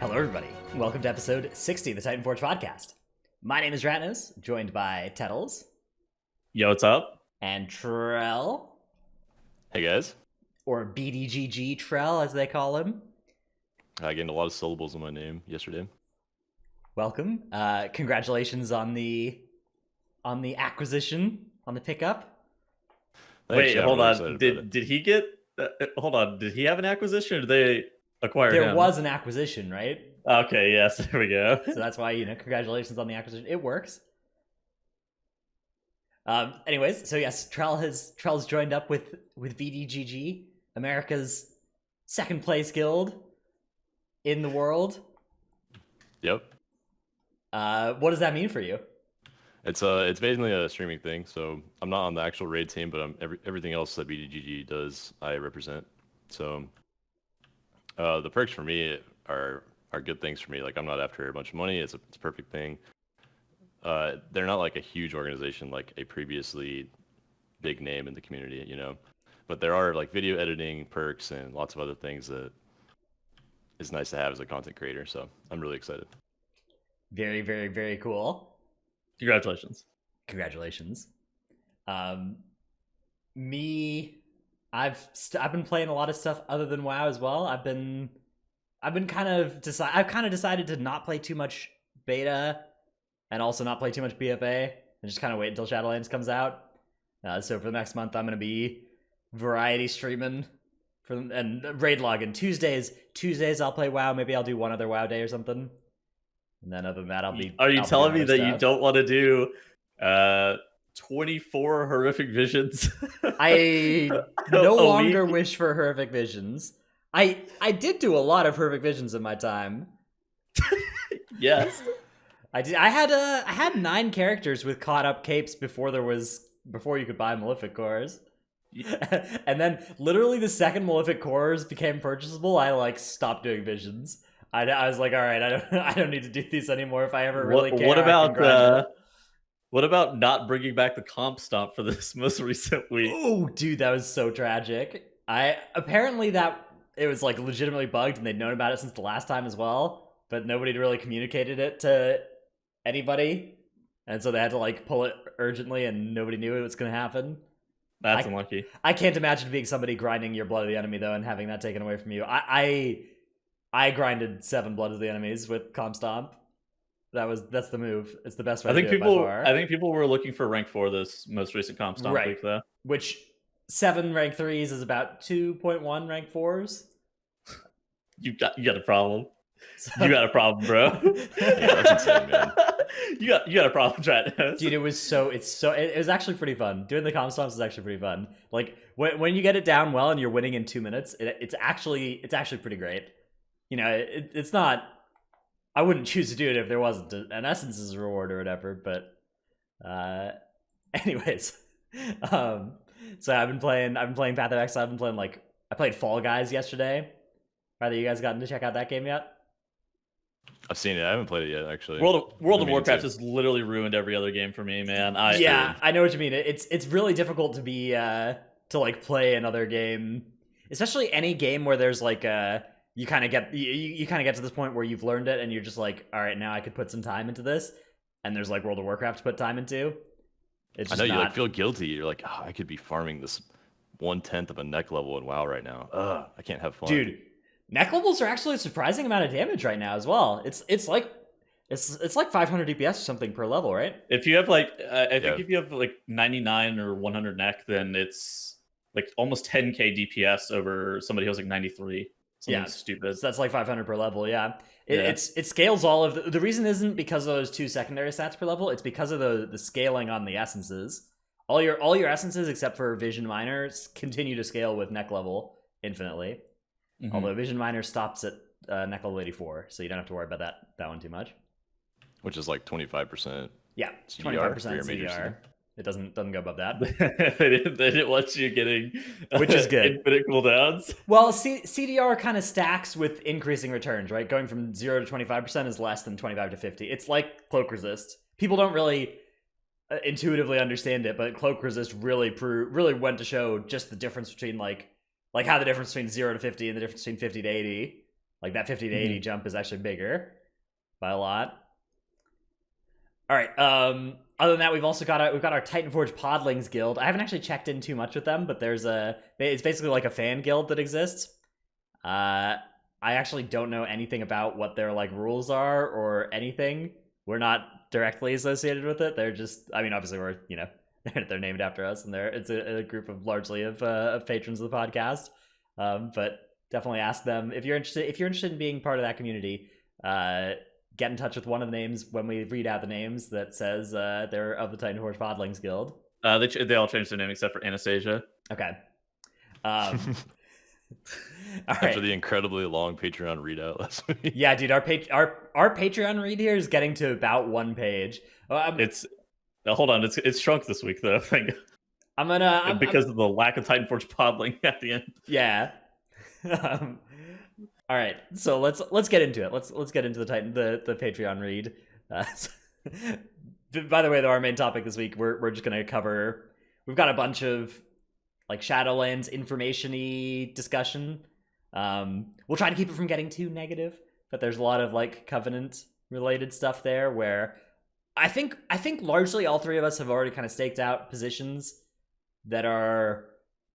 Hello, everybody. Welcome to episode 60 of the Titanforge podcast. My name is Ratnos, joined by Tettles. Yo, what's up? And Trell. Hey, guys. Or BDGG Trell, as they call him. I gained a lot of syllables in my name yesterday. Welcome. Congratulations on the acquisition, on the pickup. Thanks, Wait, yeah, I'm hold really on. excited about it. Did he get? Hold on. Did he have an acquisition, or did they acquire There him? was an acquisition, right? Okay, yes, there we go. So that's why, congratulations on the acquisition. It works. Anyways, so yes, Trell's joined up with BDGG, America's second place guild in the world. Yep. What does that mean for you? It's basically a streaming thing, so I'm not on the actual raid team, but everything else that BDGG does, I represent. So the perks for me are good things for me. Like, I'm not after a bunch of money. It's a perfect thing. They're not like a huge organization like a previously big name in the community, but there are like video editing perks and lots of other things that is nice to have as a content creator. So I'm really excited. Very, very, very cool. Congratulations. Congratulations. I've been playing a lot of stuff other than WoW as well. I've kind of decided to not play too much beta and also not play too much BFA and just kind of wait until Shadowlands comes out. So for the next month, I'm going to be variety streaming and raid logging. Tuesdays I'll play WoW. Maybe I'll do one other WoW day or something. And then other than that, Are you telling me that you don't want to do 24 horrific visions? I no longer wish for horrific visions. I did do a lot of horrific visions in my time. Yes. I did. I had 9 characters with caught up capes before you could buy Malefic cores. And then literally the second Malefic cores became purchasable, I stopped doing visions. I was like, all right, I don't need to do these anymore. If I ever really care. What about not bringing back the comp stomp for this most recent week? Oh, dude, that was so tragic. Apparently that it was legitimately bugged, and they'd known about it since the last time as well, but nobody had really communicated it to anybody, and so they had to pull it urgently, and nobody knew it was going to happen. That's unlucky. I can't imagine being somebody grinding your Blood of the Enemy though, and having that taken away from you. I grinded 7 Blood of the Enemies with Comp Stomp. That's the move. It's the best way to do it by far. I think people were looking for rank 4 this most recent Comp Stomp week though. Which 7 rank 3s is about 2.1 rank 4s. You got a problem. You got a problem, bro. Yeah, that's insane, man. You got a problem, Travis. Dude, it was actually pretty fun. Doing the comp stomps is actually pretty fun. When you get it down well and you're winning in 2 minutes, it's actually pretty great. It's not. I wouldn't choose to do it if there wasn't an Essence's reward or whatever. But, anyways, so I've been playing Path of Exile. I've been playing I played Fall Guys yesterday. Either you guys gotten to check out that game yet? I've seen it. I haven't played it yet, actually. World of Warcraft has literally ruined every other game for me, man. I know what you mean. It's really difficult to be to play another game, especially any game where there's you kind of get to this point where you've learned it and you're just all right, now I could put some time into this, and there's World of Warcraft to put time into. It's just you feel guilty. You're like, I could be farming this 1/10 of a neck level in WoW right now. I can't have fun, dude. Neck levels are actually a surprising amount of damage right now as well. It's like 500 DPS or something per level, right? If you have if you have 99 or 100 neck, then it's almost 10k DPS over somebody who has 93. Something stupid. So that's 500 per level. Yeah. It scales all of the reason isn't because of those 2 secondary stats per level. It's because of the scaling on the essences. All your essences except for Vision Miners continue to scale with neck level infinitely. Mm-hmm. Although Vision Miner stops at neck level 84, so you don't have to worry about that one too much. Which is 25%. Yeah, 25% CDR. It doesn't go above that. They didn't want you getting, which is good. Infinite cooldowns. Well, CDR kind of stacks with increasing returns, right? Going from 0 to 25% is less than 25 to 50. It's like Cloak Resist. People don't really intuitively understand it, but Cloak Resist really went to show just the difference between how the difference between 0 to 50 and the difference between 50 to 80 Like that 50 to 80 jump is actually bigger by a lot. All right. Other than that, we've got our Titanforge Podlings guild. I haven't actually checked in too much with them, but it's basically like a fan guild that exists. I actually don't know anything about what their like rules are or anything. We're not directly associated with it. They're just, I mean, obviously we're, you know, they're named after us, and it's a group of largely of patrons of the podcast. But definitely ask them if you're interested in being part of that community. Get in touch with one of the names when we read out the names that says they're of the Titanforge Podlings Guild. They all changed their name except for Anastasia. Okay. All right. After the incredibly long Patreon readout last week. Yeah, dude, our Patreon read here is getting to about 1 page. Hold on, it's shrunk this week though. Because of the lack of Titanforge Podling at the end. Yeah. All right, so let's get into it. Let's get into the Patreon read. By the way, though, our main topic this week, we're just gonna cover. We've got a bunch of like Shadowlands information-y discussion. We'll try to keep it from getting too negative, but there's a lot of like Covenant related stuff there where I think largely all three of us have already kind of staked out positions that are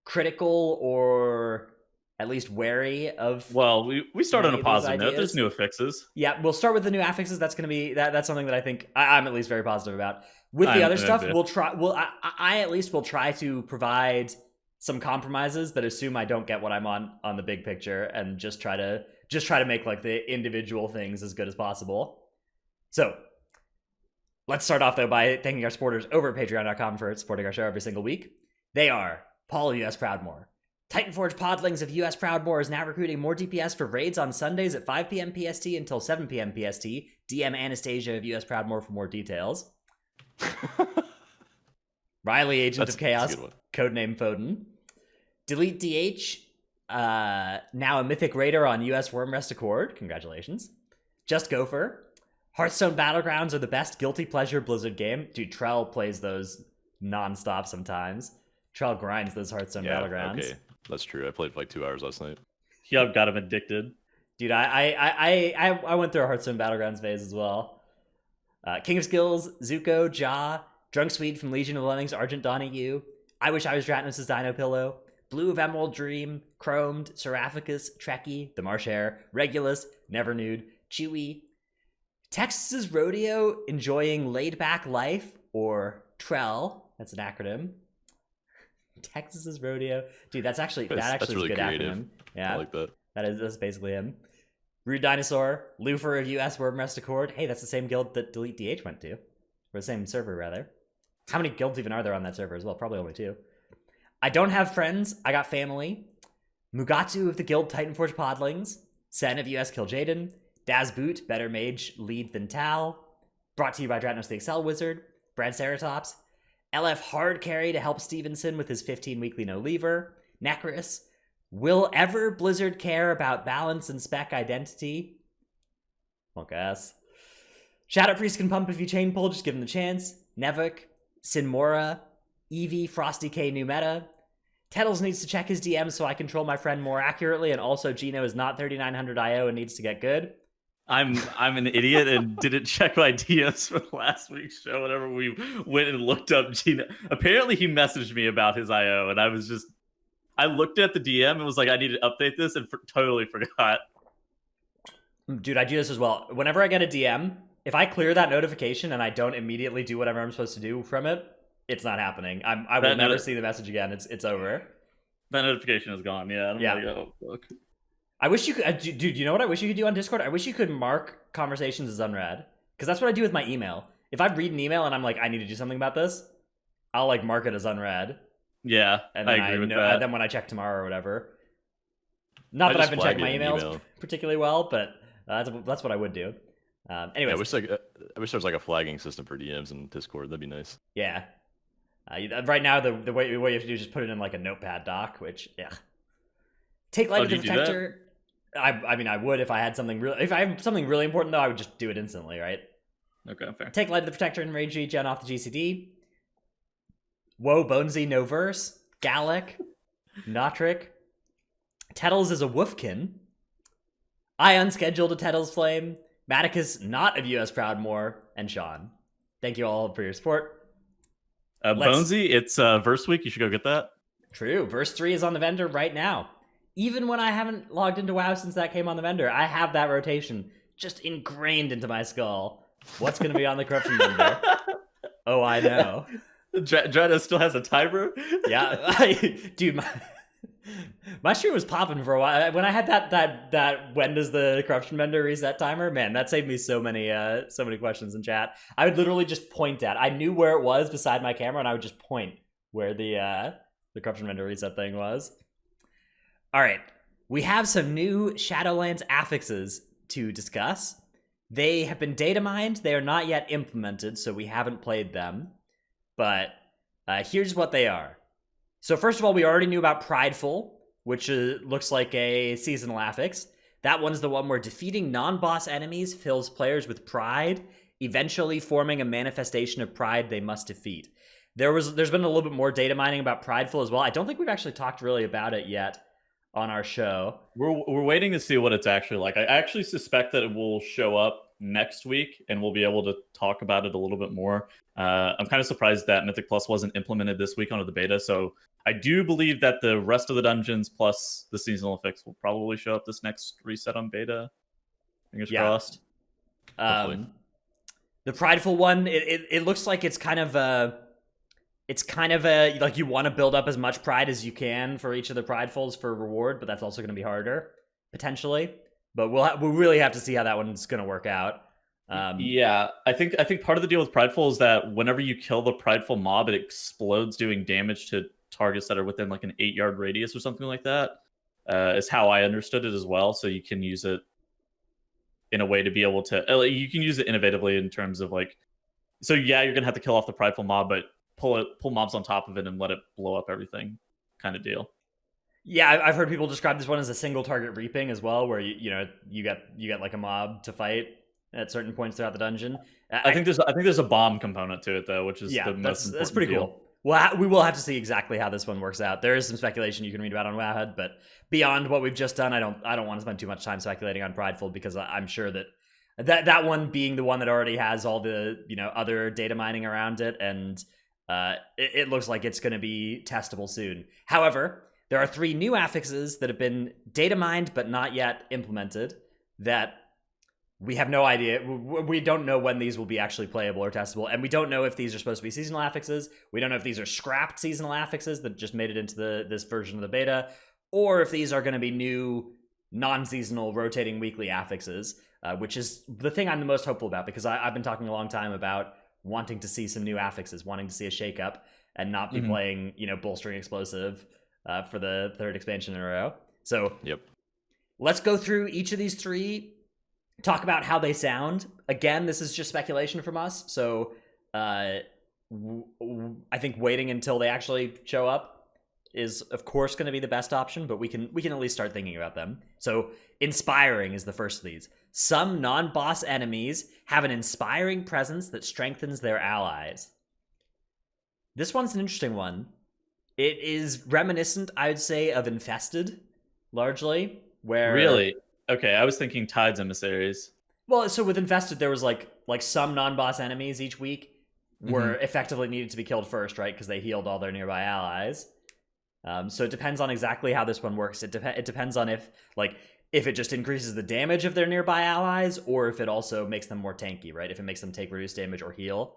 critical or at least wary of. Well, we start on a positive note. There's new affixes. Yeah, we'll start with the new affixes. That's going to be that's something that I think I'm at least very positive about. With the other stuff, we'll try. I at least will try to provide some compromises that assume I don't get what I'm on the big picture, and just try to make like the individual things as good as possible. So let's start off though by thanking our supporters over at patreon.com for supporting our show every single week. They are Paul of US Proudmore. Titanforge Podlings of US Proudmore is now recruiting more DPS for raids on Sundays at 5 p.m. PST until 7 p.m. PST. DM Anastasia of US Proudmore for more details. Riley, Agent of Chaos, codename Foden. Delete DH, now a Mythic Raider on US Wormrest Accord. Congratulations. Just Gopher. Hearthstone Battlegrounds are the best guilty pleasure Blizzard game. Dude, Trell plays those nonstop sometimes. Trell grinds those Hearthstone Battlegrounds. Okay, that's true. I played for like 2 hours last night. Yeah, I've got him addicted. Dude, I went through a Hearthstone Battlegrounds phase as well. King of Skills, Zuko, Ja, Drunk Swede from Legion of Lemmings, Argent Donahue, I Wish I Was Dratnos' Dino Pillow, Blue of Emerald Dream, Chromed, Seraphicus, Trekkie, The Marsh Hare, Regulus, Never Nude, Chewy, Texas's Rodeo, Enjoying Laid Back Life, or Trell. That's an acronym. Texas's Rodeo. Dude, that's actually really a good creative acronym. Yeah. I like that. That's basically him. Rude Dinosaur, Lufer of US Wormrest Accord. Hey, that's the same guild that Delete DH went to. Or the same server, rather. How many guilds even are there on that server as well? Probably only 2. I don't have friends. I got family. Mugatsu of the guild Titanforge Podlings. Sen of US Kill Jaden. Daz Boot, better mage lead than Tal. Brought to you by Dratnos the Excel Wizard. Brad Ceratops. LF Hard Carry to help Stevenson with his 15 weekly no lever. Necris. Will ever Blizzard care about balance and spec identity? Punk ass. Shadow Priest can pump if you chain pull, just give him the chance. Nevik. Sinmora. Eevee, Frosty K new meta. Tettles needs to check his DMs so I control my friend more accurately, and also Gino is not 3900 IO and needs to get good. I'm an idiot and didn't check my DMs for last week's show whenever we went and looked up Gino. Apparently he messaged me about his IO, and I looked at the DM and was like, I need to update this, and totally forgot. Dude, I do this as well. Whenever I get a DM, if I clear that notification and I don't immediately do whatever I'm supposed to do from it, it's not happening. I will never see the message again. It's over. That notification is gone. Yeah. Yeah. Like, oh, fuck. I wish you could, dude. You know what I wish you could do on Discord? I wish you could mark conversations as unread, because that's what I do with my email. If I read an email and I'm like, I need to do something about this, I'll like mark it as unread. Yeah, and then I agree with that. Then when I check tomorrow or whatever, not that I've been checking my emails particularly well, but that's what I would do. Anyways, yeah, I wish there was like a flagging system for DMs in Discord. That'd be nice. Yeah. Right now, the way you have to do is just put it in like a notepad doc, which take light of the detector. I mean, I would if I had something if I have something really important though, I would just do it instantly, right? Okay, fair. Take light of the protector and rage regen off the GCD. Whoa, Bonesy, no verse. Gallic, Notric. Tettles is a Woofkin. I unscheduled a Tettle's Flame, Maticus not of US Proudmoore, and Sean. Thank you all for your support. Bonesy, it's verse week. You should go get that. True. Verse 3 is on the vendor right now. Even when I haven't logged into WoW since that came on the vendor, I have that rotation just ingrained into my skull. What's going to be on the corruption vendor? Oh, I know. Dredo still has a timer? Yeah. Dude, my stream was popping for a while. When I had that when does the corruption vendor reset timer, man, that saved me so many questions in chat. I would literally just point at. I knew where it was beside my camera, and I would just point where the corruption vendor reset thing was. All right, we have some new Shadowlands affixes to discuss. They have been data mined. They are not yet implemented, so we haven't played them. But here's what they are. So first of all, we already knew about Prideful, which looks like a seasonal affix. That one's the one where defeating non-boss enemies fills players with pride, eventually forming a manifestation of pride they must defeat. There's been a little bit more data mining about Prideful as well. I don't think we've actually talked really about it yet on our show. We're waiting to see what it's actually like. I actually suspect that it will show up next week, and we'll be able to talk about it a little bit more. I'm kind of surprised that Mythic Plus wasn't implemented this week onto the beta, so I do believe that the rest of the dungeons plus the seasonal effects will probably show up this next reset on beta. Fingers crossed. The Prideful one, it looks like it's kind of like you want to build up as much pride as you can for each of the Pridefuls for reward, but that's also going to be harder potentially. But we'll really have to see how that one's going to work out. Yeah, I think part of the deal with Prideful is that whenever you kill the Prideful mob, it explodes, doing damage to targets that are within like an 8-yard radius or something like that. Is how I understood it as well. So you can use it in a way to be able to. You can use it innovatively in terms of like. So yeah, you're gonna have to kill off the Prideful mob, but pull mobs on top of it and let it blow up everything, kind of deal. Yeah, I've heard people describe this one as a single target reaping as well, where you get like a mob to fight at certain points throughout the dungeon. I think there's a bomb component to it though, which is the most important. That's pretty cool. Well, we will have to see exactly how this one works out. There is some speculation you can read about on Wowhead, but beyond what we've just done, I don't want to spend too much time speculating on Prideful, because I'm sure that one being the one that already has all the other data mining around it, and it looks like it's going to be testable soon. However, there are 3 new affixes that have been data mined but not yet implemented that we have no idea. We don't know when these will be actually playable or testable, and we don't know if these are supposed to be seasonal affixes. We don't know if these are scrapped seasonal affixes that just made it into this version of the beta, or if these are going to be new non-seasonal rotating weekly affixes, which is the thing I'm the most hopeful about, because I've been talking a long time about wanting to see some new affixes, wanting to see a shakeup, and not be playing bolstering explosive for the 3rd expansion in a row. So let's go through each of these 3. Talk about how they sound. Again, this is just speculation from us, so I think waiting until they actually show up is, of course, going to be the best option, but we can at least start thinking about them. So, inspiring is the first of these. Some non-boss enemies have an inspiring presence that strengthens their allies. This one's an interesting one. It is reminiscent, I would say, of Infested, largely, where... Really? Okay, I was thinking Tides Emissaries. Well, so with Infested, there was like some non-boss enemies each week were effectively needed to be killed first, right? Because they healed all their nearby allies. So it depends on exactly how this one works. It depends on if it just increases the damage of their nearby allies, or if it also makes them more tanky, right? If it makes them take reduced damage or heal.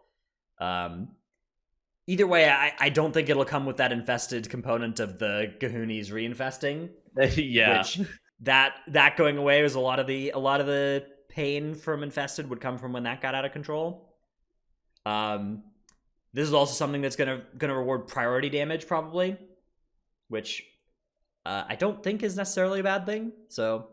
Either way, I don't think it'll come with that infested component of the Gahoonies reinfesting. Yeah. Which... That going away was a lot of the pain from Infested would come from when that got out of control. This is also something that's gonna reward priority damage probably, which I don't think is necessarily a bad thing. So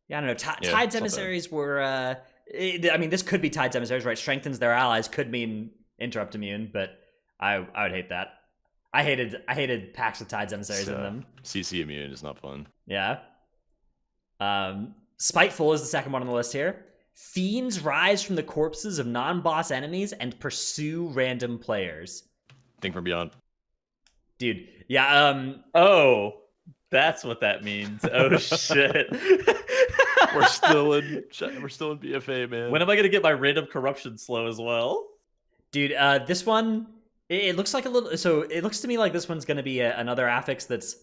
yeah, I don't know. Tides Emissaries were. This could be Tides Emissaries, right? Strengthens their allies could mean interrupt immune, but I would hate that. I hated packs with Tides Emissaries in them. CC immune is not fun. Yeah. Spiteful is the second one on the list here. Fiends rise from the corpses of non-boss enemies and pursue random players. Think from Beyond. Dude, yeah. That's what that means. Oh shit. We're still in BFA, man. When am I gonna get my random corruption slow as well? Dude, this one, it looks like a little. So it looks to me like this one's going to be another affix that's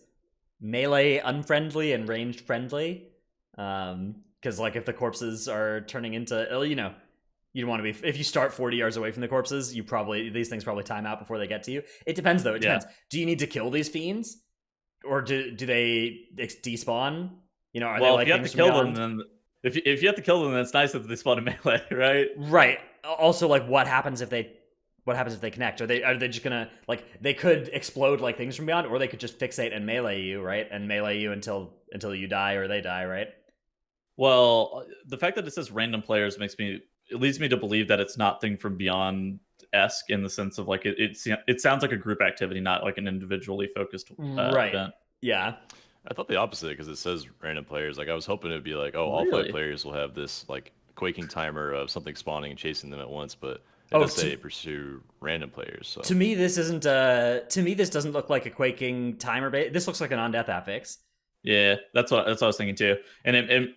melee unfriendly and ranged friendly. Because like if the corpses are turning into, you know, you don't want to be. If you start 40 yards away from the corpses, these things probably time out before they get to you. It depends though. It depends. Do you need to kill these fiends, or do they despawn? You know, are they like if you have to kill them, then if you have to kill them, then it's nice that they spawn in melee, right? Right. Also, like, what happens if they connect? Are they just gonna, like, they could explode like things from beyond, or they could just fixate and melee you, right? And melee you until you die or they die, right? Well, the fact that it says random players leads me to believe that it's not thing from beyond-esque in the sense of like it sounds like a group activity, not like an individually focused event. Yeah. I thought the opposite because it says random players. Like I was hoping it'd be like, oh, all 5 players will have this like quaking timer of something spawning and chasing them at once, but it does say pursue random players. So to me, this isn't. To me, this doesn't look like a quaking timer. This looks like an on-death affix. Yeah, that's what I was thinking too. And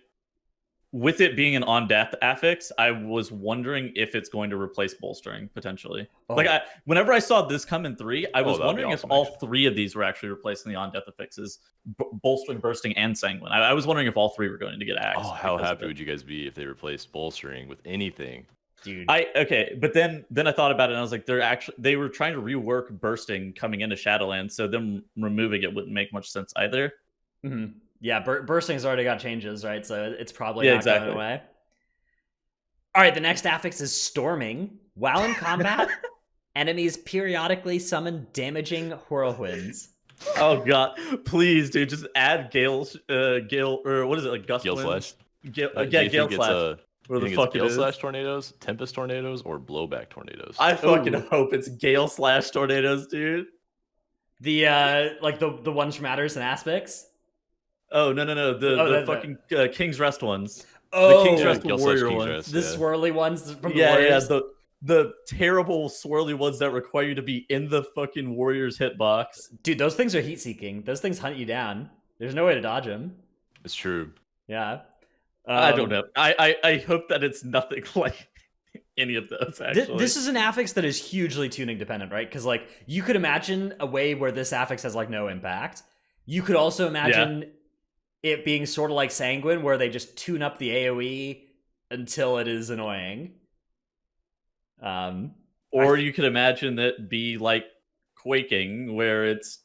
with it being an on-death affix, I was wondering if it's going to replace bolstering potentially. Like whenever I saw this come in 3, I was wondering if all 3 of these were actually replacing the on-death affixes, bolstering, bursting, and sanguine. I was wondering if all 3 were going to get axed. Oh, how happy would you guys be if they replaced bolstering with anything? Dude. But then I thought about it and I was like, they were trying to rework bursting coming into Shadowlands, so them removing it wouldn't make much sense either. Mm-hmm. Yeah, bursting's already got changes, right? So it's probably not going away. All right, the next affix is storming. While in combat, enemies periodically summon damaging whirlwinds. Oh god, please, dude, just add gale, or what is it, like gust Gale winds? slash. Gale slash. Where the fuck gale slash tornadoes, tempest tornadoes, or blowback tornadoes? I fucking hope it's gale slash tornadoes, dude. The like the ones from Adders and Aspects. Oh no! The fucking King's Rest ones. Oh, the King's Rest warrior ones. Rest, the swirly ones from the warriors. The terrible swirly ones that require you to be in the fucking warrior's hitbox. Dude, those things are heat seeking. Those things hunt you down. There's no way to dodge them. It's true. Yeah. I don't know. I hope that it's nothing like any of those, actually. This is an affix that is hugely tuning dependent, right? Because like you could imagine a way where this affix has like no impact. You could also imagine it being sort of like Sanguine, where they just tune up the AoE until it is annoying. Or you could imagine it be like Quaking, where it's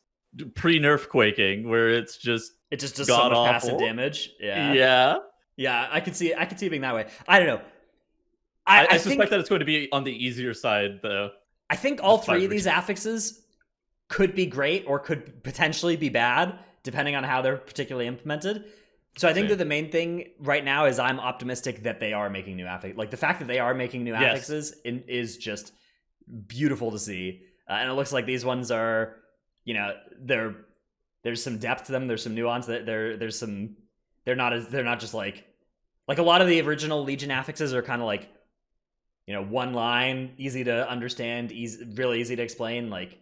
pre-nerf Quaking, where it's just does so much passive damage. Yeah. I could see it being that way. I don't know. I suspect that it's going to be on the easier side, though. I think all 3 of these affixes could be great or could potentially be bad, depending on how they're particularly implemented. So I think that the main thing right now is I'm optimistic that they are making new affixes. Like the fact that they are making new affixes is just beautiful to see. And it looks like these ones are, you know, there's some depth to them. There's some nuance. They're not just like a lot of the original Legion affixes are kind of like, you know, one line, easy to understand, really easy to explain, like,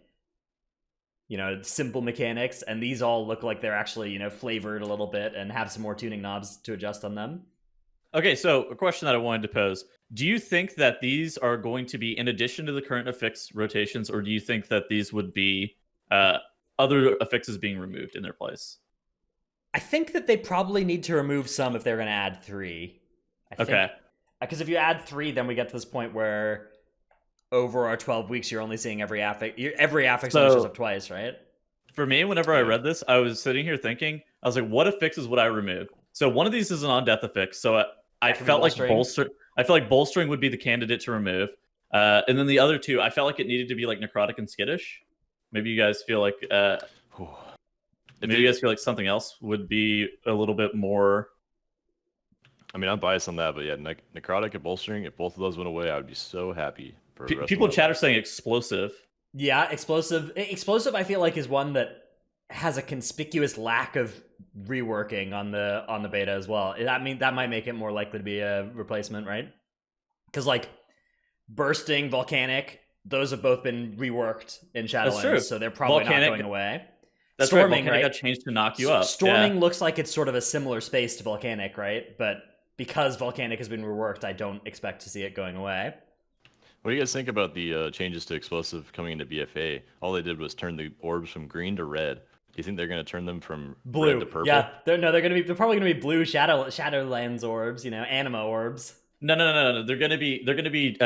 you know, simple mechanics, and these all look like they're actually, you know, flavored a little bit and have some more tuning knobs to adjust on them. Okay, so a question that I wanted to pose. Do you think that these are going to be in addition to the current affix rotations, or do you think that these would be other affixes being removed in their place? I think that they probably need to remove some if they're going to add 3. Because if you add 3, then we get to this point where over our 12 weeks, you're only seeing every affix. Every affix only shows up twice, right? For me, whenever I read this, I was sitting here thinking, I was like, what affixes would I remove? So one of these is an on-death affix. So I felt like bolstering would be the candidate to remove. And then the other 2, I felt like it needed to be like necrotic and skittish. Maybe you guys feel like something else would be a little bit more. I mean, I'm biased on that, but yeah, necrotic and bolstering. If both of those went away, I would be so happy. People in chat are saying explosive. Yeah, explosive. Explosive, I feel like, is one that has a conspicuous lack of reworking on the beta as well. That might make it more likely to be a replacement, right? Because like bursting, volcanic, those have both been reworked in Shadowlands, so they're probably not going away. That's Storming, right. Volcanic right? got changed to knock you up. Storming Yeah. looks like it's sort of a similar space to Volcanic, right? But because Volcanic has been reworked, I don't expect to see it going away. What do you guys think about the changes to explosive coming into BFA? All they did was turn the orbs from green to red. Do you think they're going to turn them from Blue red to purple? Yeah, they're probably gonna be blue Shadowlands orbs, anima orbs. No. They're gonna be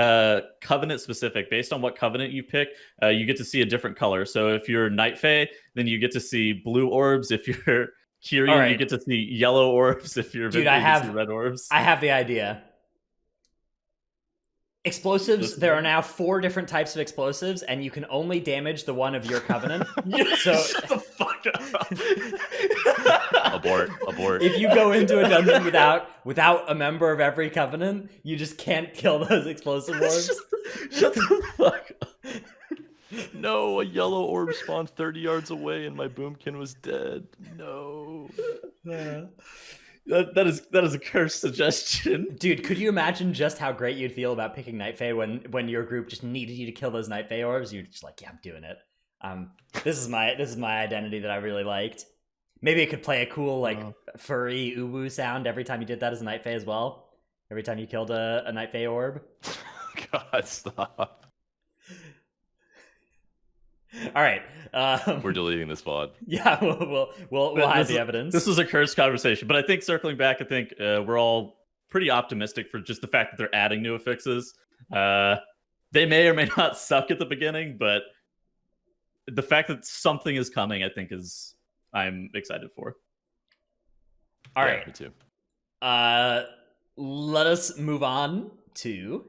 covenant specific. Based on what covenant you pick, you get to see a different color. So if you're Night Fae, then you get to see blue orbs. If you're Kyrian, right. you get to see yellow orbs. If you're Dude, Vintage, you see red orbs. I have the idea. Explosives, there are now 4 different types of explosives, and you can only damage the one of your covenant. So shut the fuck up. Abort. If you go into a dungeon without a member of every covenant, you just can't kill those explosive orbs. Shut the fuck up. No, a yellow orb spawned 30 yards away and my boomkin was dead. No. That is a cursed suggestion. Dude, could you imagine just how great you'd feel about picking Night Fae when your group just needed you to kill those Night Fae orbs? You're just like, yeah, I'm doing it. This is my identity that I really liked. Maybe it could play a cool furry uwu sound every time you did that as a Night Fae as well. Every time you killed a Night Fae orb. God, stop. All right. We're deleting this VOD. Yeah, we'll hide the evidence. This was a cursed conversation, but I think circling back, we're all pretty optimistic for just the fact that they're adding new affixes. They may or may not suck at the beginning, but the fact that something is coming, I think, I'm excited for. All right. Me too. Let us move on to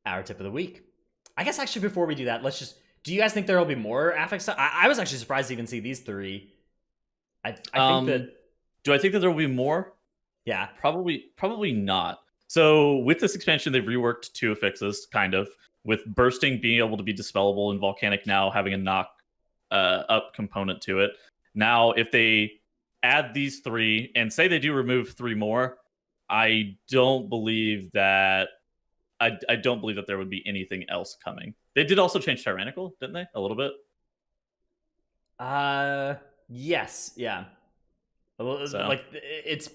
our tip of the week. I guess actually before we do that, do you guys think there will be more affix? I was actually surprised to even see these 3. I think that. Do I think that there will be more? Yeah. Probably not. So with this expansion, they've reworked 2 affixes, kind of, with bursting being able to be dispellable and volcanic now having a knock up component to it. Now, if they add these 3 and say they do remove 3 more, I don't believe that there would be anything else coming. They did also change Tyrannical, didn't they? A little bit. Yes, yeah. So.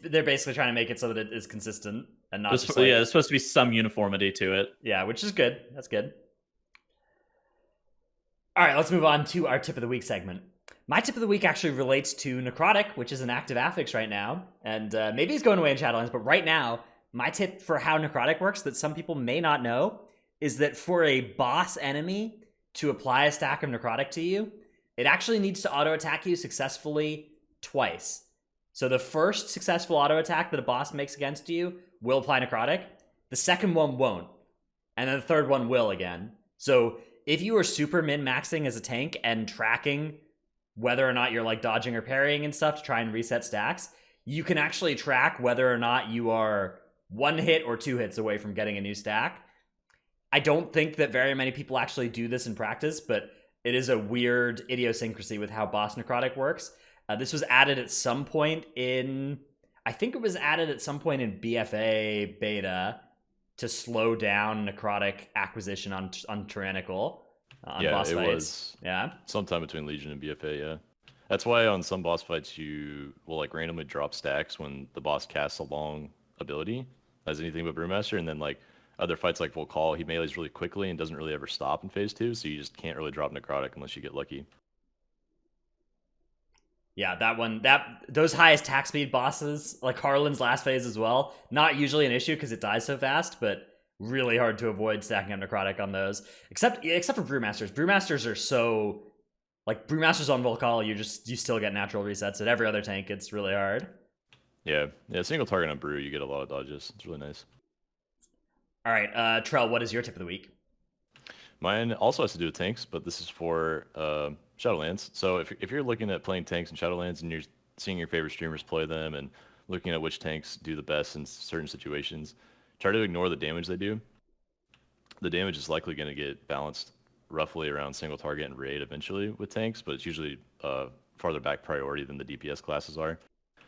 They're basically trying to make it so that it is consistent and not just there's supposed to be some uniformity to it. Yeah, which is good. That's good. All right, let's move on to our tip of the week segment. My tip of the week actually relates to Necrotic, which is an active affix right now, and maybe it's going away in Shadowlands, but right now, my tip for how Necrotic works that some people may not know is that for a boss enemy to apply a stack of Necrotic to you, it actually needs to auto-attack you successfully twice. So the first successful auto-attack that a boss makes against you will apply Necrotic. The second one won't. And then the third one will again. So if you are super min-maxing as a tank and tracking whether or not you're dodging or parrying and stuff to try and reset stacks, you can actually track whether or not you are 1 hit or 2 hits away from getting a new stack. I don't think that very many people actually do this in practice, but it is a weird idiosyncrasy with how boss Necrotic works. This was added at some point in... I think it was added at some point in BFA beta to slow down Necrotic acquisition on Tyrannical. On boss fights. Was yeah, sometime between Legion and BFA, yeah. That's why on some boss fights you will randomly drop stacks when the boss casts a long ability as anything but Brewmaster, and then other fights like Volcall, he melees really quickly and doesn't really ever stop in phase 2, so you just can't really drop Necrotic unless you get lucky. Yeah, those highest attack speed bosses, like Harlan's last phase as well, not usually an issue because it dies so fast, but really hard to avoid stacking up Necrotic on those. Except for Brewmasters. Brewmasters are so... Brewmasters on Volcall, you still get natural resets. At every other tank, it's really hard. Yeah, single target on Brew, you get a lot of dodges. It's really nice. All right, Trell, what is your tip of the week? Mine also has to do with tanks, but this is for Shadowlands. So if you're looking at playing tanks in Shadowlands and you're seeing your favorite streamers play them and looking at which tanks do the best in certain situations, try to ignore the damage they do. The damage is likely going to get balanced roughly around single target and raid eventually with tanks, but it's usually farther back priority than the DPS classes are.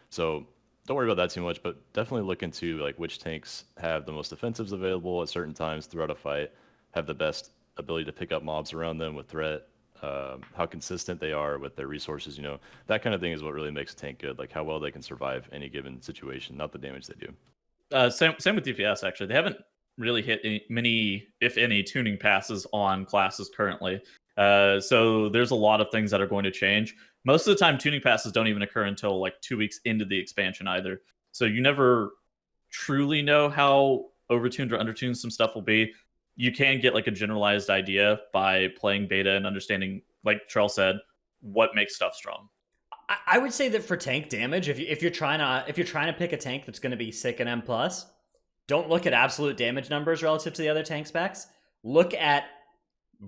So don't worry about that too much, but definitely look into which tanks have the most offensives available at certain times throughout a fight, have the best ability to pick up mobs around them with threat, how consistent they are with their resources. You know, that kind of thing is what really makes a tank good. Like how well they can survive any given situation, not the damage they do. Same with DPS. Actually, they haven't really hit many, if any, tuning passes on classes currently. So there's a lot of things that are going to change. Most of the time, tuning passes don't even occur until like 2 weeks into the expansion either. So you never truly know how overtuned or undertuned some stuff will be. You can get like a generalized idea by playing beta and understanding, like Trell said, what makes stuff strong. I would say that for tank damage, if you're trying to pick a tank that's going to be sick in M+, don't look at absolute damage numbers relative to the other tank specs. Look at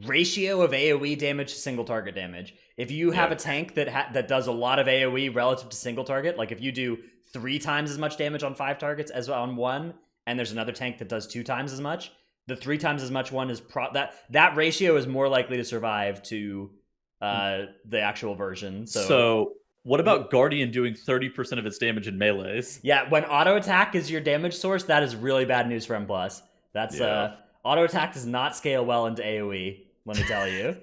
ratio of AoE damage to single target damage. If you have a tank that does a lot of AoE relative to single target, like if you do 3 times as much damage on 5 targets as on 1, and there's another tank that does 2 times as much, the 3 times as much one is that ratio is more likely to survive to the actual version. So what about Guardian doing 30% of its damage in melees? Yeah, when auto attack is your damage source, that is really bad news for M+. That's auto attack does not scale well into AoE, let me tell you.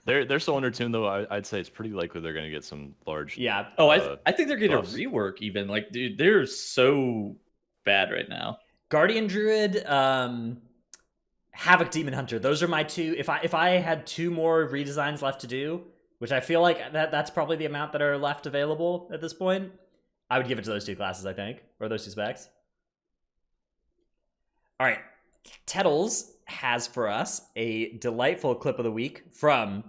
They're so undertuned though. I'd say it's pretty likely they're going to get some large. Yeah. Oh, I think they're getting a rework even. Like, dude, they're so bad right now. Guardian Druid, Havoc Demon Hunter. Those are my 2. If I had 2 more redesigns left to do, which I feel like that's probably the amount that are left available at this point, I would give it to those 2 classes, I think, or those 2 specs. All right, Tettles has for us a delightful clip of the week from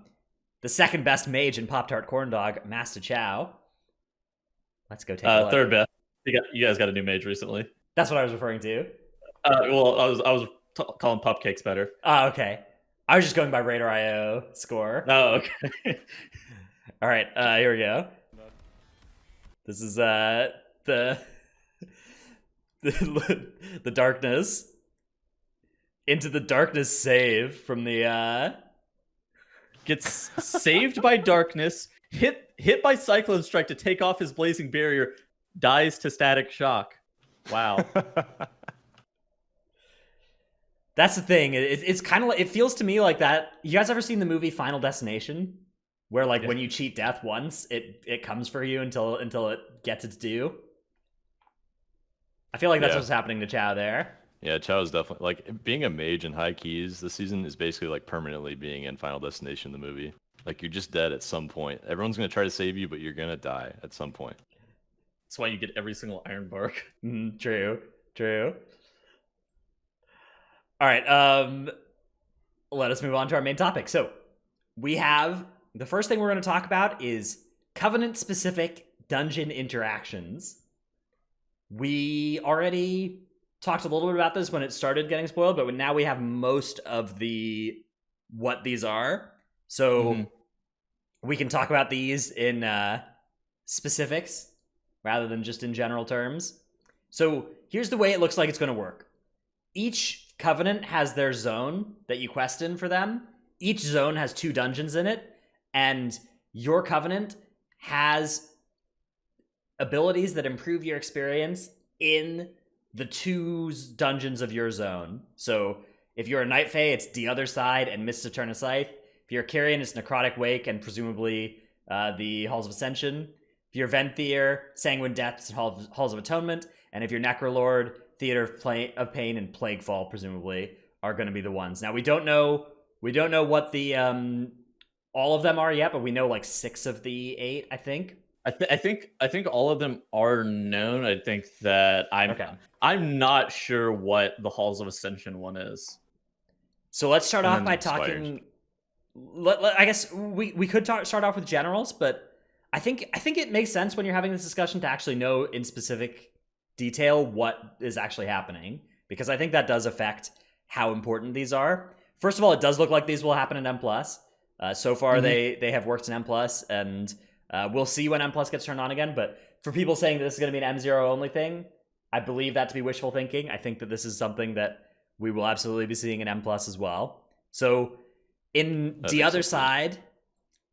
the second best mage in Pop-Tart Corn Dog, Master Chow. Let's go take a look. Third best. You guys got a new mage recently. That's what I was referring to. Well, I was calling Pupcakes better. Oh, okay. I was just going by Radar.io score. Oh, okay. All right, here we go. This is the darkness. Into the darkness save from the gets saved by darkness, hit by Cyclone Strike to take off his blazing barrier, dies to static shock. Wow. That's the thing. It's kind of like, it feels to me like that. You guys ever seen the movie Final Destination? Where like when you cheat death once, it comes for you until it gets its due. I feel like that's what's happening to Chow there. Yeah, Chow is definitely like being a mage in high keys this season is basically like permanently being in Final Destination, the movie. Like you're just dead at some point. Everyone's gonna try to save you, but you're gonna die at some point. That's why you get every single Iron Bark. True. All right, let us move on to our main topic. So we have the first thing we're going to talk about is Covenant-specific dungeon interactions. We already talked a little bit about this when it started getting spoiled, but now we have most of what these are. So we can talk about these in specifics rather than just in general terms. So here's the way it looks like it's going to work. Each Covenant has their zone that you quest in for them. Each zone has 2 dungeons in it, and your Covenant has abilities that improve your experience in the 2 dungeons of your zone. So if you're a Night Fae, it's the other side and Mist of Turn Scythe. If you're a Carrion, it's Necrotic Wake and presumably the Halls of Ascension. If you're Venthyr, Sanguine Depths, Halls of Atonement. And if you're Necrolord, Theater of Pain and Plaguefall presumably are going to be the ones. Now we don't know what the all of them are yet, but we know like 6 of the 8, I think. I think all of them are known. I think that I'm not sure what the Halls of Ascension one is. So let's start off by talking. I guess we could start off with generals, but I think it makes sense when you're having this discussion to actually know in specific detail what is actually happening, because I think that does affect how important these are. First of all, it does look like these will happen in M+. So far, they have worked in M+, and we'll see when M+ gets turned on again. But for people saying that this is going to be an M0 only thing, I believe that to be wishful thinking. I think that this is something that we will absolutely be seeing in M+ as well. So in the other side,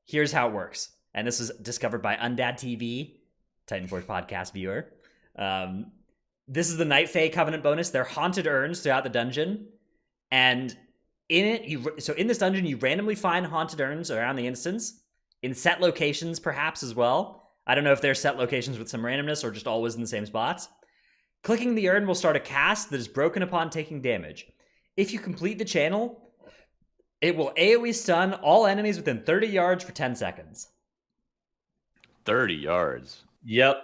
here's how it works. And this was discovered by Undad TV, Titanforge podcast viewer. This is the Night Fae Covenant bonus. They're haunted urns throughout the dungeon. And In it, so in this dungeon, you randomly find haunted urns around the instance, in set locations perhaps as well. I don't know if they're set locations with some randomness or just always in the same spots. Clicking the urn will start a cast that is broken upon taking damage. If you complete the channel, it will AoE stun all enemies within 30 yards for 10 seconds. 30 yards. Yep.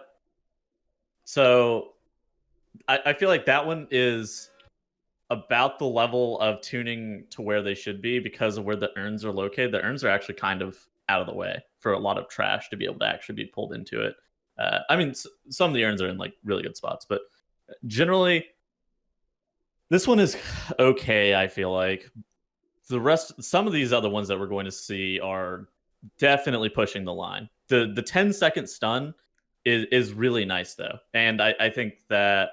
So I feel like that one is about the level of tuning to where they should be because of where the urns are located. The urns are actually kind of out of the way for a lot of trash to be able to actually be pulled into it. I mean, some of the urns are in like really good spots, but generally, this one is okay. I feel like some of these other ones that we're going to see are definitely pushing the line. The 10-second stun is really nice though, and I think that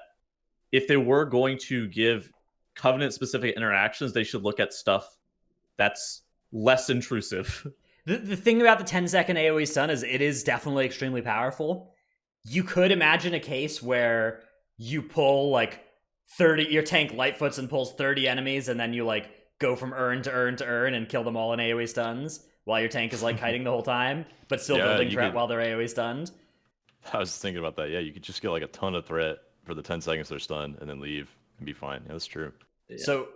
if they were going to give Covenant-specific interactions, they should look at stuff that's less intrusive. The thing about the 10-second AoE stun is it is definitely extremely powerful. You could imagine a case where you pull like 30, your tank lightfoots and pulls 30 enemies, and then you like go from urn to urn to urn and kill them all in AoE stuns while your tank is like kiting the whole time, but still building threat while they're AoE stunned. I was thinking about that. Yeah, you could just get like a ton of threat for the 10 seconds they're stunned and then leave and be fine. Yeah, that's true. Yeah. So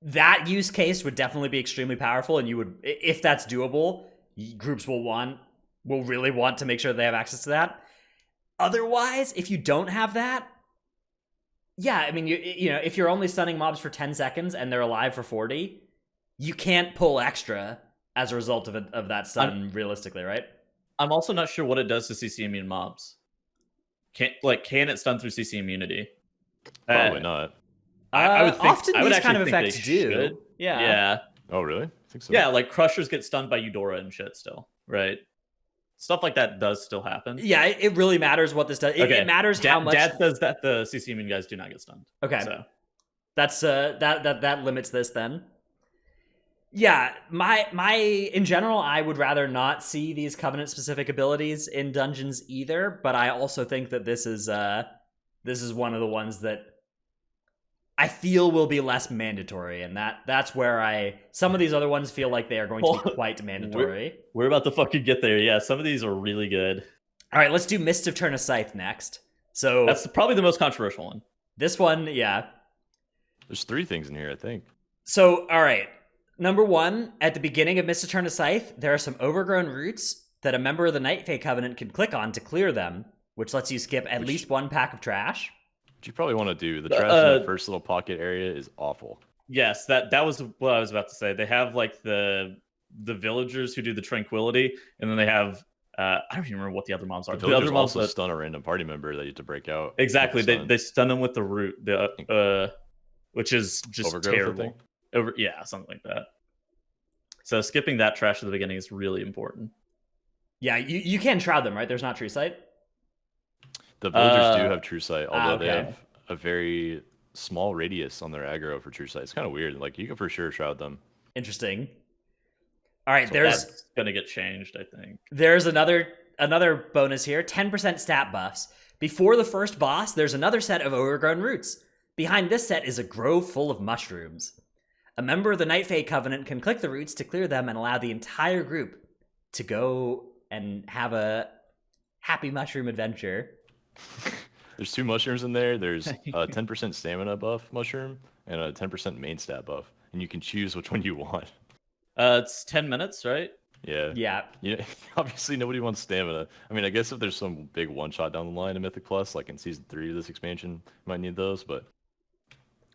that use case would definitely be extremely powerful, and you would, if that's doable, groups will really want to make sure they have access to that. Otherwise, if you don't have that, yeah, I mean, you know, if you're only stunning mobs for 10 seconds and they're alive for 40, you can't pull extra as a result of that stun realistically, right? I'm also not sure what it does to CC immune mobs. Can it stun through CC immunity? Probably not. I would think, often I would these kind of think effects they do. should. Yeah. Oh, really? I think so. Yeah, like Crushers get stunned by Eudora and shit still, right? Stuff like that does still happen. Yeah, it really matters what this does. It matters how much. Dad says that the CC immune guys do not get stunned. Okay, so that's that limits this then. Yeah, my in general, I would rather not see these Covenant specific abilities in dungeons either. But I also think that this is one of the ones that I feel will be less mandatory, and that's where some of these other ones feel like they are going to be quite mandatory. We're about to fucking get there. Yeah, some of these are really good. All right, let's do Mist of Turn of Scythe next. So that's probably the most controversial one. This one, yeah. There's 3 things in here, I think. So, all right. Number 1, at the beginning of Mist of Turn of Scythe, there are some overgrown roots that a member of the Night Fae Covenant can click on to clear them, which lets you skip at least 1 pack of trash. Which you probably want to do. The trash in that first little pocket area is awful. Yes, that was what I was about to say. They have like the villagers who do the tranquility, and then they have I don't even remember what the other mobs are. The other mobs also stun a random party member that you have to break out. Exactly, they stun them with the root, which is just terrible. Yeah, something like that. So skipping that trash at the beginning is really important. Yeah, you can shroud them, right? There's not True Sight. The villagers do have True Sight, although they have a very small radius on their aggro for True Sight. It's kind of weird. Like, you can for sure shroud them. Interesting. All right, so that's gonna get changed, I think. There's another bonus here: 10% stat buffs. Before the first boss, there's another set of overgrown roots. Behind this set is a grove full of mushrooms. A member of the Night Fae Covenant can click the roots to clear them and allow the entire group to go and have a happy mushroom adventure. There's 2 mushrooms in there. There's a 10% stamina buff mushroom and a 10% main stat buff. And you can choose which one you want. It's 10 minutes, right? Yeah. Yeah. Obviously, nobody wants stamina. I mean, I guess if there's some big one-shot down the line in Mythic Plus, like in Season 3 of this expansion, you might need those, but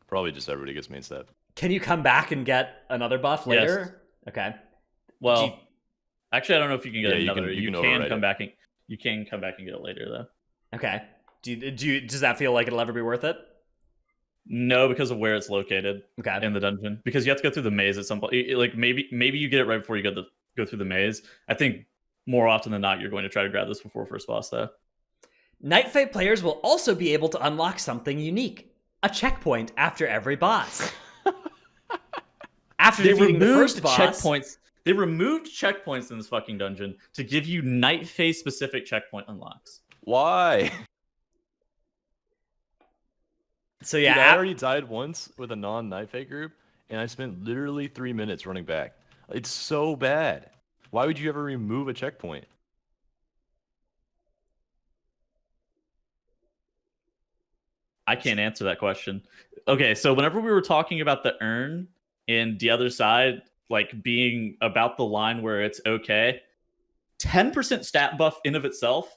probably just everybody gets main stat. Can you come back and get another buff later? Yes. Okay. Well, actually, I don't know if you can get another. You can come back and get it later, though. Okay. Does that feel like it'll ever be worth it? No, because of where it's located. Okay. In the dungeon, because you have to go through the maze at some point. Like maybe you get it right before you go through the maze. I think more often than not, you're going to try to grab this before first boss, though. Night Fae players will also be able to unlock something unique: a checkpoint after every boss. After defeating the first boss, they removed checkpoints in this fucking dungeon to give you Night Fae specific checkpoint unlocks. Why? So yeah, dude, I already died once with a non-Night Fae group, and I spent literally 3 minutes running back. It's so bad. Why would you ever remove a checkpoint? I can't answer that question. Okay, so whenever we were talking about the urn and the other side, like being about the line where it's okay, 10% stat buff in of itself,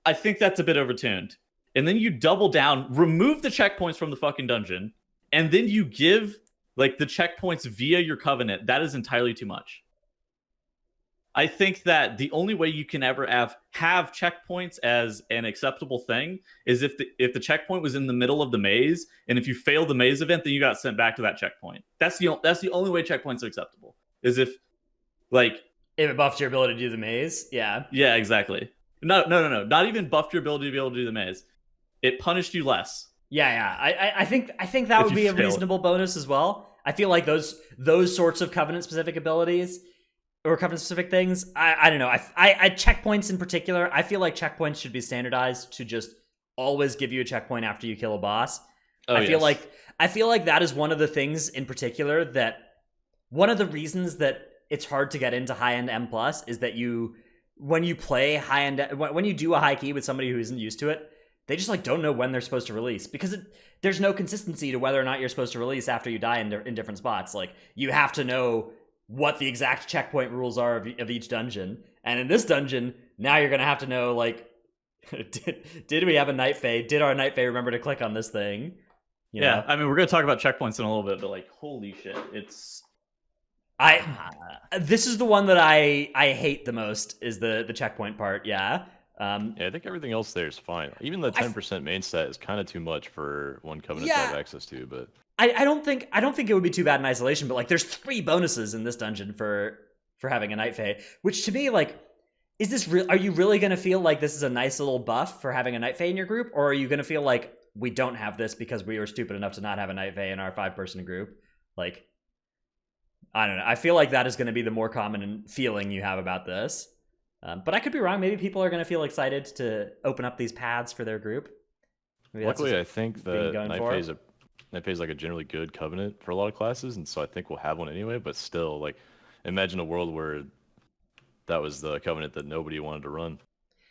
I think that's a bit overtuned. And then you double down, remove the checkpoints from the fucking dungeon, and then you give like the checkpoints via your covenant. That is entirely too much. I think that the only way you can ever have checkpoints as an acceptable thing is if the checkpoint was in the middle of the maze, and if you failed the maze event, then you got sent back to that checkpoint. That's the only way checkpoints are acceptable. Is if it buffed your ability to do the maze. Yeah, exactly. No. Not even buffed your ability to be able to do the maze. It punished you less. Yeah. I think that would be a reasonable bonus as well. I feel like those sorts of covenant specific abilities or covenant specific things. I don't know. I checkpoints in particular. I feel like checkpoints should be standardized to just always give you a checkpoint after you kill a boss. I feel like that is one of the things in particular that one of the reasons that it's hard to get into high end M+ is that when you play high end, when you do a high key with somebody who isn't used to it, they just like don't know when they're supposed to release because there's no consistency to whether or not you're supposed to release after you die in different spots. Like you have to know what the exact checkpoint rules are of each dungeon. And in this dungeon, now you're going to have to know, like, did we have a Night Fae? Did our Night Fae remember to click on this thing? You know? I mean, we're going to talk about checkpoints in a little bit, but, like, holy shit, it's... This is the one that I hate the most, is the checkpoint part, yeah. I think everything else there is fine. Even the 10% main stat is kind of too much for one covenant to have access to, but... I don't think it would be too bad in isolation, but like there's 3 bonuses in this dungeon for having a Night Fae, which to me, like, is this real? Are you really gonna feel like this is a nice little buff for having a Night Fae in your group, or are you gonna feel like we don't have this because we were stupid enough to not have a Night Fae in our 5-person group? Like, I don't know. I feel like that is gonna be the more common feeling you have about this, but I could be wrong. Maybe people are gonna feel excited to open up these paths for their group. Luckily, I think the Night Fae is like a generally good covenant for a lot of classes, and so I think we'll have one anyway. But still, like, imagine a world where that was the covenant that nobody wanted to run.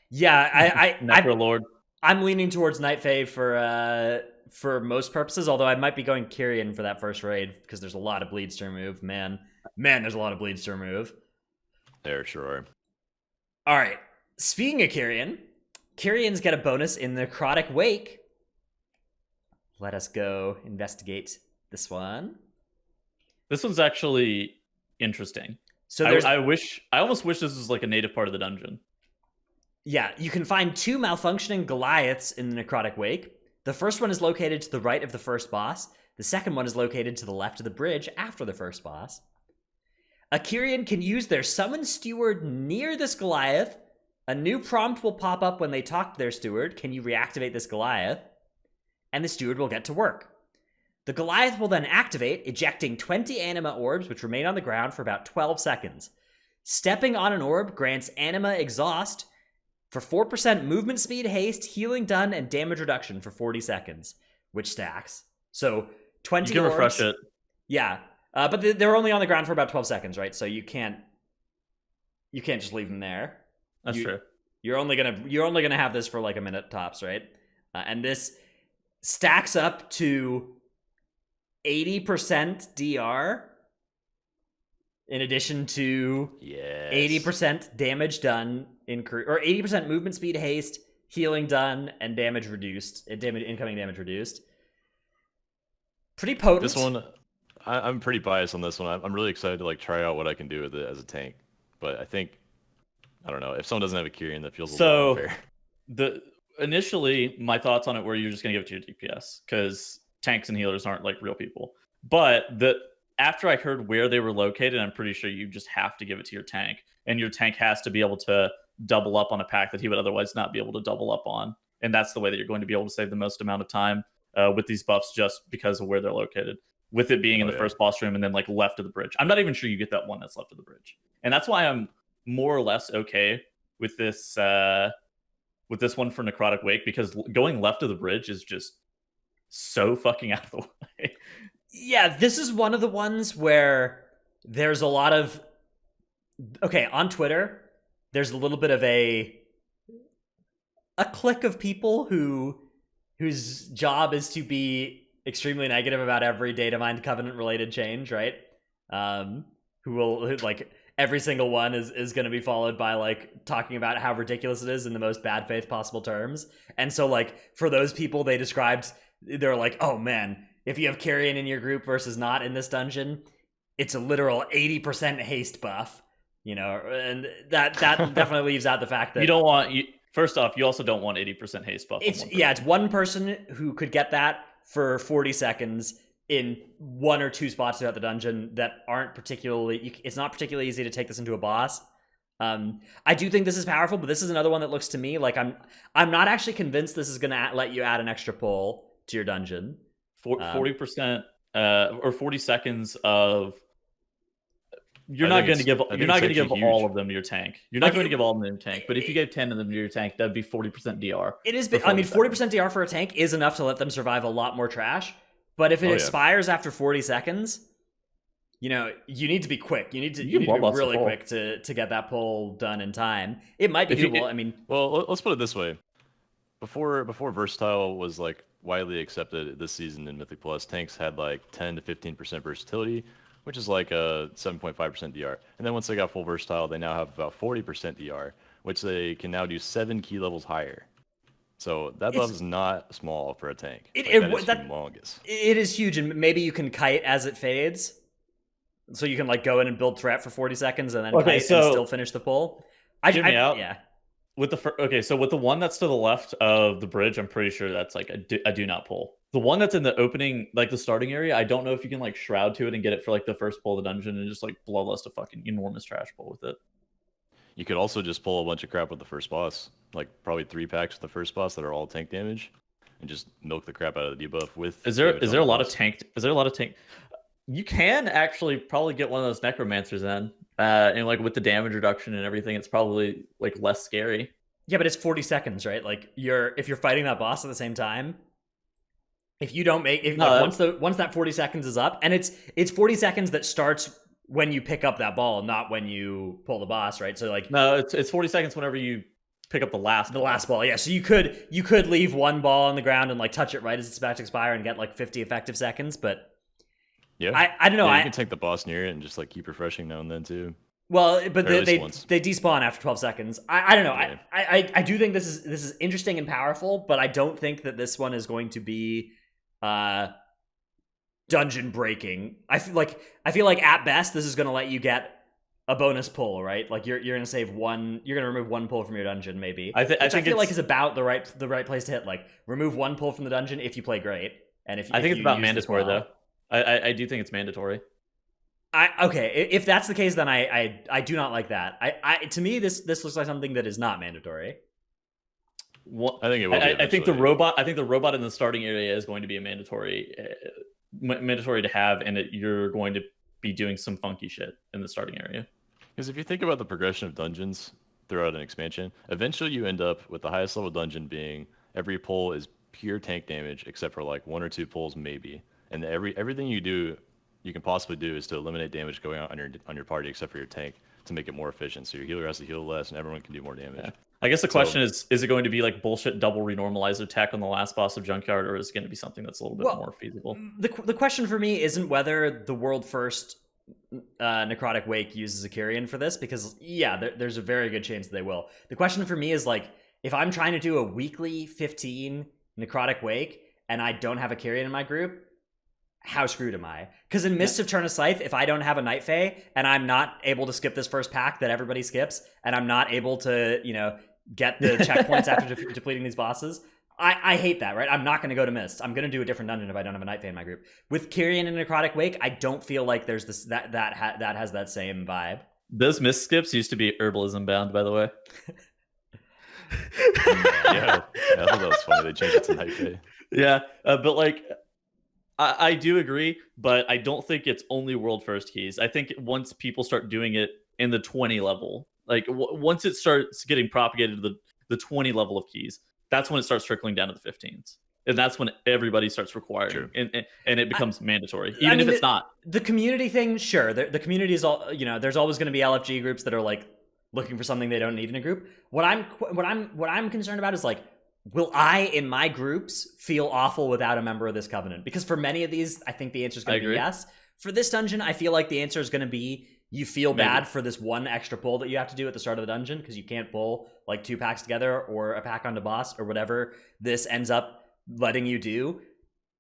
Yeah, Necrolord. I'm leaning towards Night Fae for most purposes. Although I might be going Kyrian for that first raid because there's a lot of bleeds to remove. Man, there's a lot of bleeds to remove. There sure are. All right. Speaking of Kyrians get a bonus in the Necrotic Wake. Let us go investigate this one. This one's actually interesting. So I almost wish this was like a native part of the dungeon. Yeah, you can find 2 malfunctioning Goliaths in the Necrotic Wake. The first one is located to the right of the first boss. The second one is located to the left of the bridge after the first boss. A Kyrian can use their Summon Steward near this Goliath. A new prompt will pop up when they talk to their steward. Can you reactivate this Goliath? And the steward will get to work. The Goliath will then activate, ejecting 20 anima orbs, which remain on the ground for about 12 seconds. Stepping on an orb grants anima exhaust for 4% movement speed, haste, healing done, and damage reduction for 40 seconds, which stacks. So 20 You can orbs, refresh it. Yeah, but they're only on the ground for about 12 seconds, right? So you can't just leave them there. That's true. You're only gonna have this for like a minute tops, right? And this stacks up to 80% DR in addition to 80% damage done or 80% movement speed, haste, healing done, and damage reduced. Incoming damage reduced. Pretty potent. This one, I'm pretty biased on this one. I'm really excited to like try out what I can do with it as a tank. But I don't know, if someone doesn't have a Kyrian, that feels a little unfair. Initially, my thoughts on it were you're just going to give it to your DPS because tanks and healers aren't like real people. But after I heard where they were located, I'm pretty sure you just have to give it to your tank. And your tank has to be able to double up on a pack that he would otherwise not be able to double up on. And that's the way that you're going to be able to save the most amount of time with these buffs just because of where they're located. With it being in the first boss room and then like left of the bridge. I'm not even sure you get that one that's left of the bridge. And that's why I'm more or less okay with this one for Necrotic Wake, because going left of the bridge is just so fucking out of the way. Yeah, this is one of the ones where there's a lot of okay, on Twitter, there's a little bit of a clique of people whose job is to be extremely negative about every data mined covenant related change, right? Who like every single one is going to be followed by like talking about how ridiculous it is in the most bad faith possible terms. And so like for those people, they're like, oh man, if you have Carrion in your group versus not in this dungeon, it's a literal 80% haste buff, and that definitely leaves out the fact that You don't want first off, you also don't want 80% haste buff. it's one person who could get that for 40 seconds in one or two spots throughout the dungeon that aren't particularly. It's not particularly easy to take this into a boss. I do think this is powerful, but this is another one that looks to me like I'm not actually convinced this is going to let you add an extra pull to your dungeon. 40% or 40 seconds of. You're not going to give all of them to your tank. You're not going to give all of them to your tank. But if you gave 10 of them to your tank, that'd be 40% DR. It is. I mean, 40% DR for a tank is enough to let them survive a lot more trash. But if it expires after 40 seconds, you need to be quick. You need to be really quick to get that pull done in time. It might be doable. I mean, well, let's put it this way: before Versatile was like widely accepted this season in Mythic Plus, tanks had like 10 to 15% versatility, which is like a 7.5% DR. And then once they got full Versatile, they now have about 40% DR, which they can now do 7 key levels higher. So that buff is not small for a tank. That is humongous. It is huge, and maybe you can kite as it fades. So you can like go in and build threat for 40 seconds and then kite and still finish the pull. Hear me out. Yeah. With the one that's to the left of the bridge, I'm pretty sure that's like a do not pull. The one that's in the opening, like the starting area, I don't know if you can like shroud to it and get it for like the first pull of the dungeon and just like bloodlust a fucking enormous trash pull with it. You could also just pull a bunch of crap with the first boss, like probably 3 packs with the first boss that are all tank damage, and just milk the crap out of the debuff with. Is there a lot of tank? You can actually probably get one of those necromancers in, and like with the damage reduction and everything, it's probably like less scary. Yeah, but it's 40 seconds, right? Like if you're fighting that boss at the same time, if you don't make once that 40 seconds is up, and it's 40 seconds that starts when you pick up that ball, not when you pull the boss, right? So like no, it's 40 seconds whenever you pick up the last ball. Yeah, so you could leave one ball on the ground and like touch it right as it's about to expire and get like 50 effective seconds, but yeah, I don't know. Yeah, you can take the boss near it and just like keep refreshing now and then too. Well, but they despawn after 12 seconds. I don't know. Yeah. I do think this is interesting and powerful, but I don't think that this one is going to be dungeon breaking. I feel like at best this is going to let you get a bonus pull, right? Like you're going to save one. You're going to remove one pull from your dungeon, maybe. I feel like is about the right place to hit. Like remove one pull from the dungeon if you play great, and if I think it's about mandatory though. I do think it's mandatory. Okay, if that's the case, then I do not like that. To me this looks like something that is not mandatory. Well, I think it will. I think the robot in the starting area is going to be a mandatory to have, and you're going to be doing some funky shit in the starting area. Because if you think about the progression of dungeons throughout an expansion, eventually you end up with the highest level dungeon being every pull is pure tank damage, except for like 1 or 2 pulls maybe, and everything you can possibly do is to eliminate damage going on your party, except for your tank, to make it more efficient. So your healer has to heal less, and everyone can do more damage. Yeah. I guess the question is it going to be like bullshit double renormalizer tech on the last boss of Junkyard, or is it going to be something that's a little bit more feasible? The question for me isn't whether the world first Necrotic Wake uses a Kyrian for this, because there's a very good chance they will. The question for me is like, if I'm trying to do a weekly 15 Necrotic Wake and I don't have a Kyrian in my group, how screwed am I? Because in Mists of Turn of Scythe, if I don't have a Night Fae and I'm not able to skip this first pack that everybody skips, and I'm not able to, get the checkpoints after depleting these bosses, I hate that, right? I'm not going to go to Mist. I'm going to do a different dungeon if I don't have a Night Fae in my group. With Kyrian and Necrotic Wake, I don't feel like there's this that has that same vibe. Those Mist skips used to be herbalism bound, by the way. Yeah, I thought that was funny. They changed it to Night Fae. Yeah, but like, I do agree, but I don't think it's only world first keys. I think once people start doing it in the 20 level, like once it starts getting propagated to the 20 level of keys, that's when it starts trickling down to the 15s. And that's when everybody starts requiring, True. and it becomes mandatory, even if it's not. The community thing, sure. The community is all, there's always going to be LFG groups that are like looking for something they don't need in a group. What I'm concerned about is like, will I in my groups feel awful without a member of this covenant? Because for many of these, I think the answer is going to be yes. For this dungeon, I feel like the answer is going to be you feel bad for this one extra pull that you have to do at the start of the dungeon because you can't pull like 2 packs together or a pack onto boss or whatever this ends up letting you do,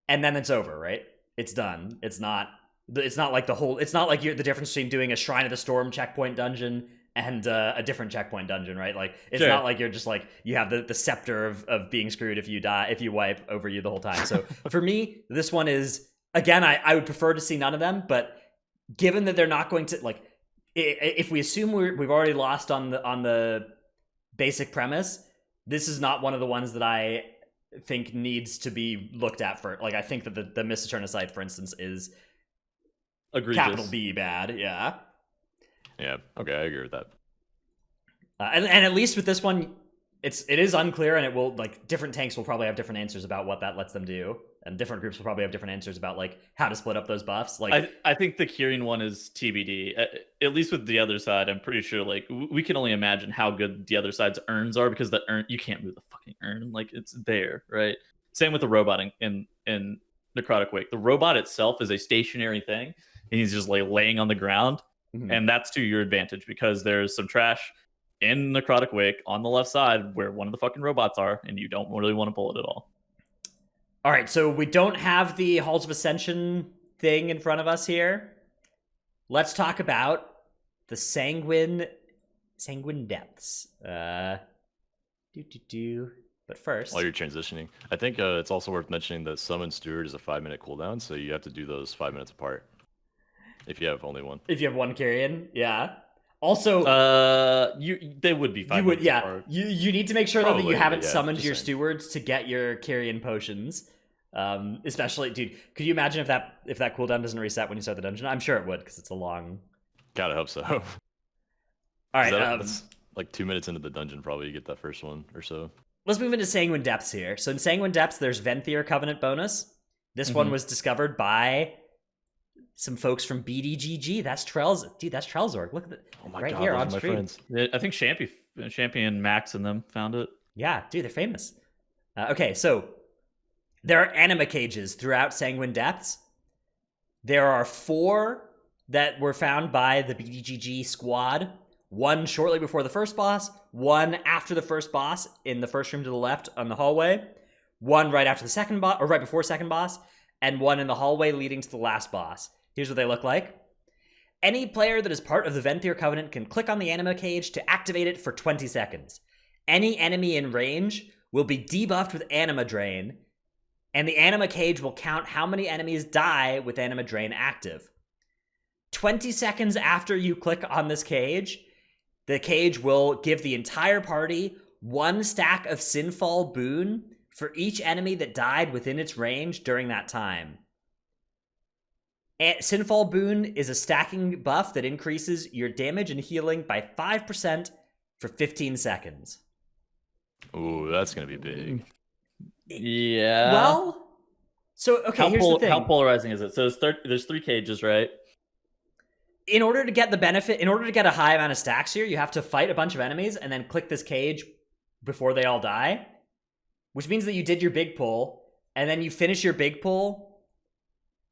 and then it's over, right? It's done. It's not like the difference between doing a Shrine of the Storm checkpoint dungeon and a different checkpoint dungeon, right? Like it's not like you're just like you have the scepter of being screwed if you wipe over you the whole time. So for me, this one is, again, I would prefer to see none of them, but given that they're not going to, like, if we assume we've already lost on the basic premise, this is not one of the ones that I think needs to be looked at for. Like, I think that the Miss Eterna site, for instance, is egregious. Capital B bad. Yeah. Yeah. Okay, I agree with that. And at least with this one, it is unclear, and it will, like, different tanks will probably have different answers about what that lets them do, and different groups will probably have different answers about like how to split up those buffs. Like, I think the Kyrian one is TBD. At least with the other side, I'm pretty sure like we can only imagine how good the other side's urns are, because the urn, you can't move the fucking urn, like it's there, right? Same with the robot in Necrotic Wake. The robot itself is a stationary thing, and he's just like laying on the ground, and that's to your advantage because there's some trash in Necrotic Wake on the left side where one of the fucking robots are, and you don't really want to pull it at all. All right, so we don't have the Halls of Ascension thing in front of us here. Let's talk about the Sanguine Depths. But first, while you're transitioning, I think it's also worth mentioning that Summon Steward is a 5-minute cooldown, so you have to do those 5 minutes apart if you have only one. If you have one Kyrian, yeah. Also, they would be 5 minutes apart. You need to make sure that you haven't summoned your stewards to get your Kyrian potions. Especially, dude, could you imagine if that cooldown doesn't reset when you start the dungeon? I'm sure it would, because it's a long. Gotta hope so. All right, that's like 2 minutes into the dungeon, probably you get that first one or so. Let's move into Sanguine Depths here. So in Sanguine Depths, there's Venthyr Covenant bonus. This one was discovered by some folks from BDGG. That's Dude, that's Trellzorg. Look at it. Oh my right God, here those on are my stream. friends. I think Champion Max and them found it. Yeah, dude, they're famous. Okay, so there are anima cages throughout Sanguine Depths. There are 4 that were found by the BDGG squad. 1 shortly before the first boss, 1 after the first boss in the first room to the left on the hallway, 1 right after the second boss, or right before second boss, and 1 in the hallway leading to the last boss. Here's what they look like. Any player that is part of the Venthyr Covenant can click on the anima cage to activate it for 20 seconds. Any enemy in range will be debuffed with Anima Drain, and the Anima Cage will count how many enemies die with Anima Drain active. 20 seconds after you click on this cage, the cage will give the entire party 1 stack of Sinful Boon for each enemy that died within its range during that time. Sinful Boon is a stacking buff that increases your damage and healing by 5% for 15 seconds. Ooh, that's gonna be big. Yeah. Well, so okay, here's the thing. How polarizing is it? So there's 3 cages, right? In order to get the benefit, in order to get a high amount of stacks here, you have to fight a bunch of enemies and then click this cage before they all die, which means that you did your big pull, and then you finish your big pull,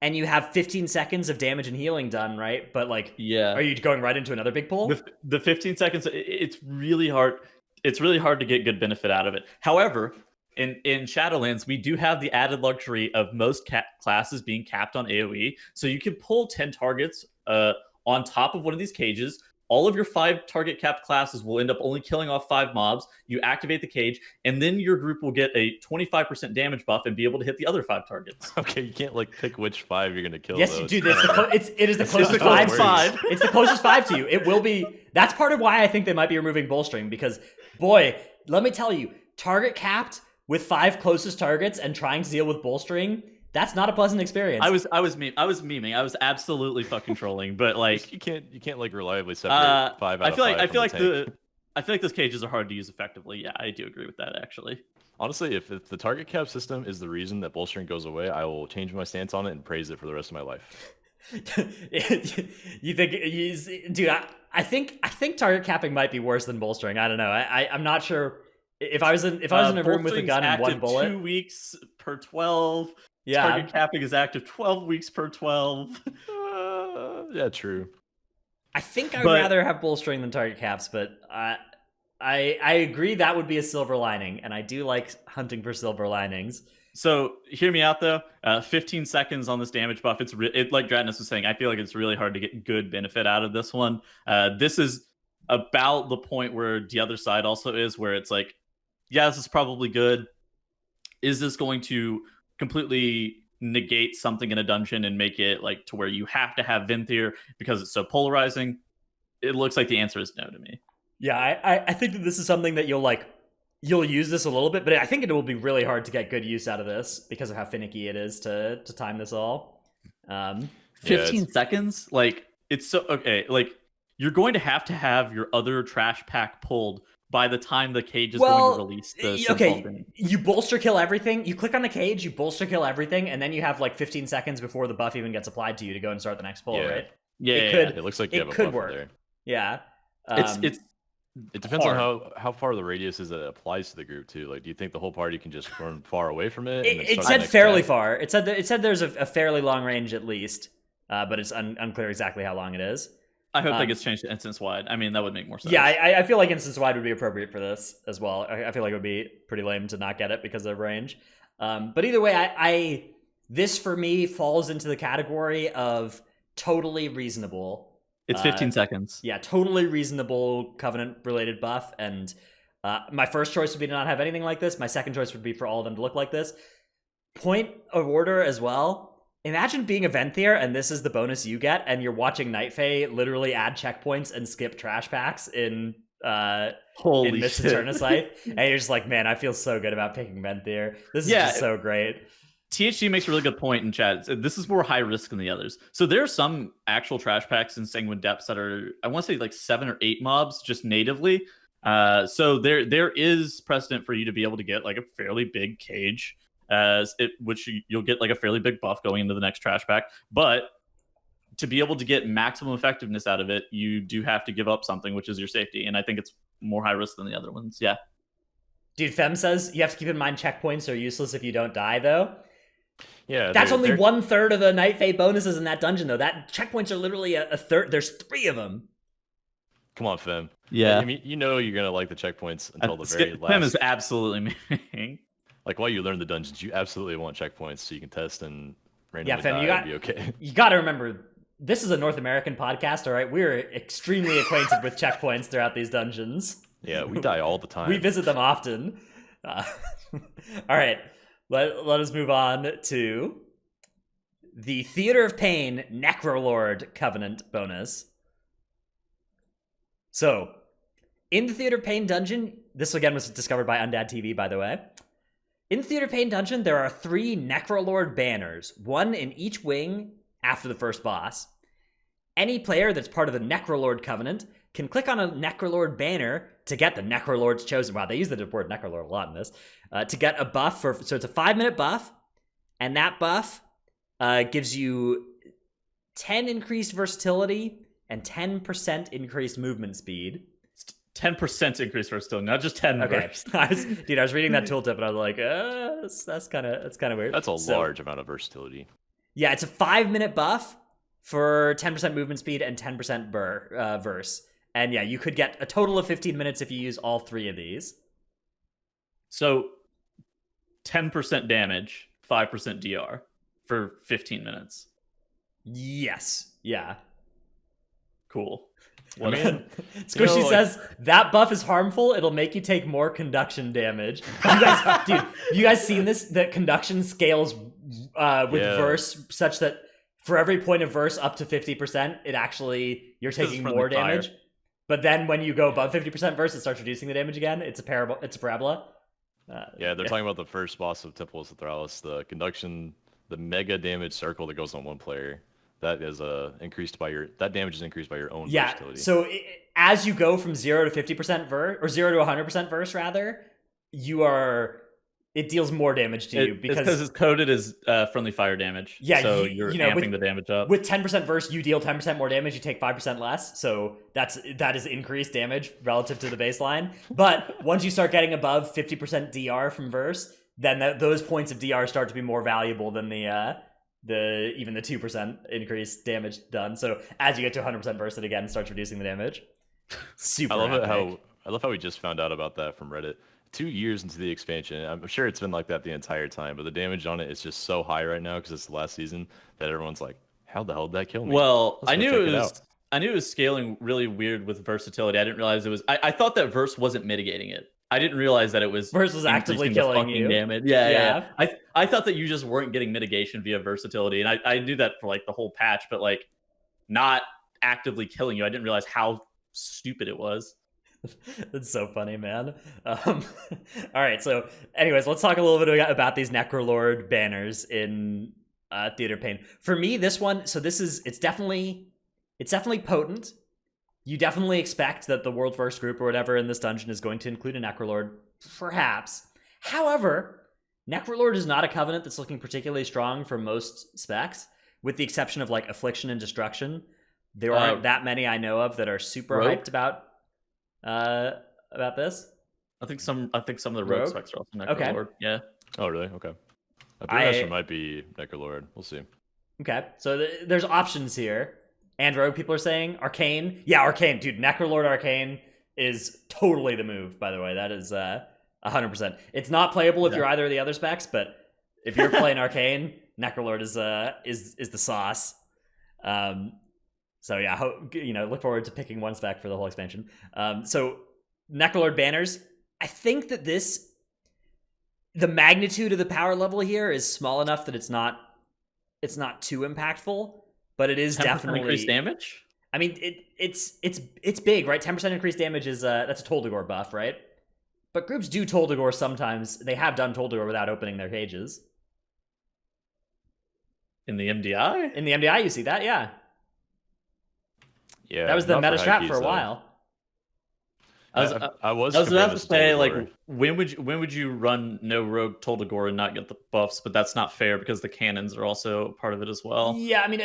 and you have 15 seconds of damage and healing done, right? But like, yeah, are you going right into another big pull? The 15 seconds, it's really hard. It's really hard to get good benefit out of it. However, in Shadowlands, we do have the added luxury of most classes being capped on AoE, so you can pull 10 targets on top of one of these cages. All of your 5 target capped classes will end up only killing off 5 mobs. You activate the cage, and then your group will get a 25% damage buff and be able to hit the other 5 targets. Okay, you can't like pick which 5 you're gonna kill. Yes, though. you do. It is the closest 5. It's the closest 5 to you. It will be. That's part of why I think they might be removing Bullstring, because boy, let me tell you, target capped with 5 closest targets and trying to deal with Bullstring. That's not a pleasant experience. I was memeing. I was absolutely fucking trolling, but like you can't like reliably separate 5 out of 5. I feel like those cages are hard to use effectively. Yeah, I do agree with that actually. Honestly, if the target cap system is the reason that bolstering goes away, I will change my stance on it and praise it for the rest of my life. You think he's, dude? I think target capping might be worse than bolstering. I don't know. I'm not sure. If I was in a room with a gun and one bullet, 2 weeks per 12. Yeah. Target capping is active 12 weeks per 12. Yeah, true. I think I would rather have bolstering than target caps, but I agree that would be a silver lining, and I do like hunting for silver linings. So hear me out though. 15 seconds on this damage buff. It's like Dratnus was saying. I feel like it's really hard to get good benefit out of this one. This is about the point where the other side also is, where it's like, yeah, this is probably good. Is this going to completely negate something in a dungeon and make it like to where you have to have Venthyr because it's so polarizing? It looks like the answer is no to me. Yeah, I think that this is something that you'll use this a little bit, but I think it will be really hard to get good use out of this because of how finicky it is to time this all. 15 seconds? Like, it's so okay. Like, you're going to have your other trash pack pulled by the time the cage is going to release the okay, you bolster kill everything. You click on the cage, you bolster kill everything, and then you have like 15 seconds before the buff even gets applied to you to go and start the next pull, right? Yeah, it looks like you have a buffer work. there. Yeah. It depends on how far the radius is that it applies to the group too. Like, do you think the whole party can just run far away from it? It said fairly far. It said there's a fairly long range at least, but it's unclear exactly how long it is. I hope that gets changed to instance wide. I mean, that would make more sense. Yeah, I feel like instance wide would be appropriate for this as well. I feel like it would be pretty lame to not get it because of range. But either way, this for me falls into the category of totally reasonable. It's 15 seconds. Yeah, totally reasonable Covenant-related buff. And my first choice would be to not have anything like this. My second choice would be for all of them to look like this. Point of order as well. Imagine being a Venthyr, and this is the bonus you get, and you're watching Night Fae literally add checkpoints and skip trash packs in Mist Eterna Scythe. And you're just like, man, I feel so good about picking Venthyr. This is just so great. THG makes a really good point in chat. This is more high risk than the others. So there are some actual trash packs in Sanguine Depths that are, I want to say like 7 or 8 mobs just natively. So there is precedent for you to be able to get like a fairly big cage, which you'll get like a fairly big buff going into the next trash pack. But to be able to get maximum effectiveness out of it, you do have to give up something, which is your safety. And I think it's more high risk than the other ones. Yeah. Dude, Fem says you have to keep in mind checkpoints are useless if you don't die, though. Yeah, that's only 1/3 of the Night Fae bonuses in that dungeon, though. That checkpoints are literally a third. There's 3 of them. Come on, Fem. Yeah, I mean, you know you're gonna like the checkpoints until the very last. Fem is absolutely amazing. Like, while you learn the dungeons, you absolutely want checkpoints so you can test and randomly Fem, die and be okay. You got to remember, this is a North American podcast, all right? We're extremely acquainted with checkpoints throughout these dungeons. Yeah, we die all the time. We visit them often. All right. Let us move on to the Theater of Pain Necrolord Covenant bonus. So, in the Theater of Pain dungeon, this again was discovered by Undead TV, by the way. In the Theater of Pain dungeon, there are 3 Necrolord Banners, 1 in each wing after the first boss. Any player that's part of the Necrolord Covenant can click on a Necrolord banner to get the Necrolord's Chosen. Wow, they use the word Necrolord a lot in this. To get a buff so it's a 5-minute buff, and that buff gives you 10 increased versatility and 10% increased movement speed. 10% increased versatility, not just 10. Okay, I was reading that tooltip and I was like, that's kind of weird. That's a large amount of versatility. Yeah, it's a 5-minute buff for 10% movement speed and 10% verse. And yeah, you could get a total of 15 minutes if you use all 3 of these. So 10% damage, 5% DR for 15 minutes. Yes. Yeah. Cool. Squishy says, that buff is harmful. It'll make you take more conduction damage. You guys seen this? The conduction scales with verse such that for every point of verse up to 50%, it actually, you're taking more damage. But then when you go above 50% verse, it starts reducing the damage again. It's a parabola. They're talking about the first boss of Temple of Thralis, the conduction, the mega damage circle that goes on one player. That is increased by that damage is increased by your own versatility. So as you go from 0 to 50% verse, or 0 to 100% verse rather, you are It deals more damage to you because it's coded as friendly fire damage. Yeah, so you're amping the damage up. With 10% verse, you deal 10% more damage, you take 5% less. So that is increased damage relative to the baseline. But once you start getting above 50% DR from verse, then those points of DR start to be more valuable than even the 2% increased damage done. So as you get to 100% verse, it again starts reducing the damage. Super. I love how we just found out about that from Reddit. 2 years into the expansion, I'm sure it's been like that the entire time, but the damage on it is just so high right now because it's the last season that everyone's like, "How the hell did that kill me?" Well, I knew it was scaling really weird with versatility. I didn't realize it was. I thought that verse wasn't mitigating it. I didn't realize that it was verse was actively killing you. Damage. Yeah. I thought that you just weren't getting mitigation via versatility, and I knew that for like the whole patch, but like not actively killing you. I didn't realize how stupid it was. That's so funny, man. All right, so anyways, let's talk a little bit about these Necrolord banners in Theater Pain. For me, this one, so it's definitely potent. You definitely expect that the world first group or whatever in this dungeon is going to include a Necrolord, perhaps. However, Necrolord is not a covenant that's looking particularly strong for most specs, with the exception of like Affliction and Destruction. There aren't that many I know of that are super hyped about this. I think some of the rogue specs are also Necrolord. Okay. Yeah. Oh, really? Okay. I think might be Necrolord. We'll see. Okay, so there's options here. And rogue people are saying Arcane. Yeah, Arcane, dude. Necrolord Arcane is totally the move. By the way, that is 100%. It's not playable if you're either of the other specs, but if you're playing Arcane, Necrolord is the sauce. So yeah, look forward to picking one spec for the whole expansion. So Necrolord Banners, I think that the magnitude of the power level here is small enough that it's not too impactful, but it is definitely increased damage. I mean, it's big, right? 10% increased damage is that's a Toldegor buff, right? But groups do Toldegor sometimes. They have done Toldegor without opening their cages. In the MDI? In the MDI, you see that, yeah. Yeah, that was the meta strat for a while. I was about to say, like, when would you run no rogue Toldegor and not get the buffs? But that's not fair because the cannons are also part of it as well. Yeah, I mean,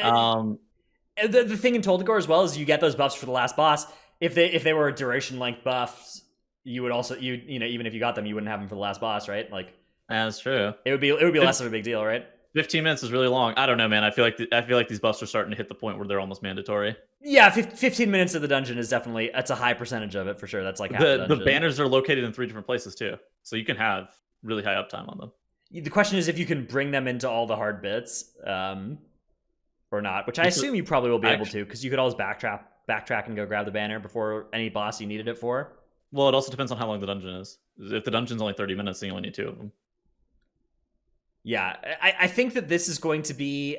the thing in Toldegor as well is you get those buffs for the last boss. If they were duration length buffs, you would also even if you got them, you wouldn't have them for the last boss, right? Like, that's true. It would be less of a big deal, right? 15 minutes is really long. I don't know, man. I feel like these buffs are starting to hit the point where they're almost mandatory. Yeah, 15 minutes of the dungeon is that's a high percentage of it for sure. That's like half the dungeon. The banners are located in 3 different places too, so you can have really high uptime on them. The question is if you can bring them into all the hard bits, or not. Which I assume you probably will be able to, because you could always backtrack and go grab the banner before any boss you needed it for. Well, it also depends on how long the dungeon is. If the dungeon's only 30 minutes, then you only need 2 of them. Yeah, I think that this is going to be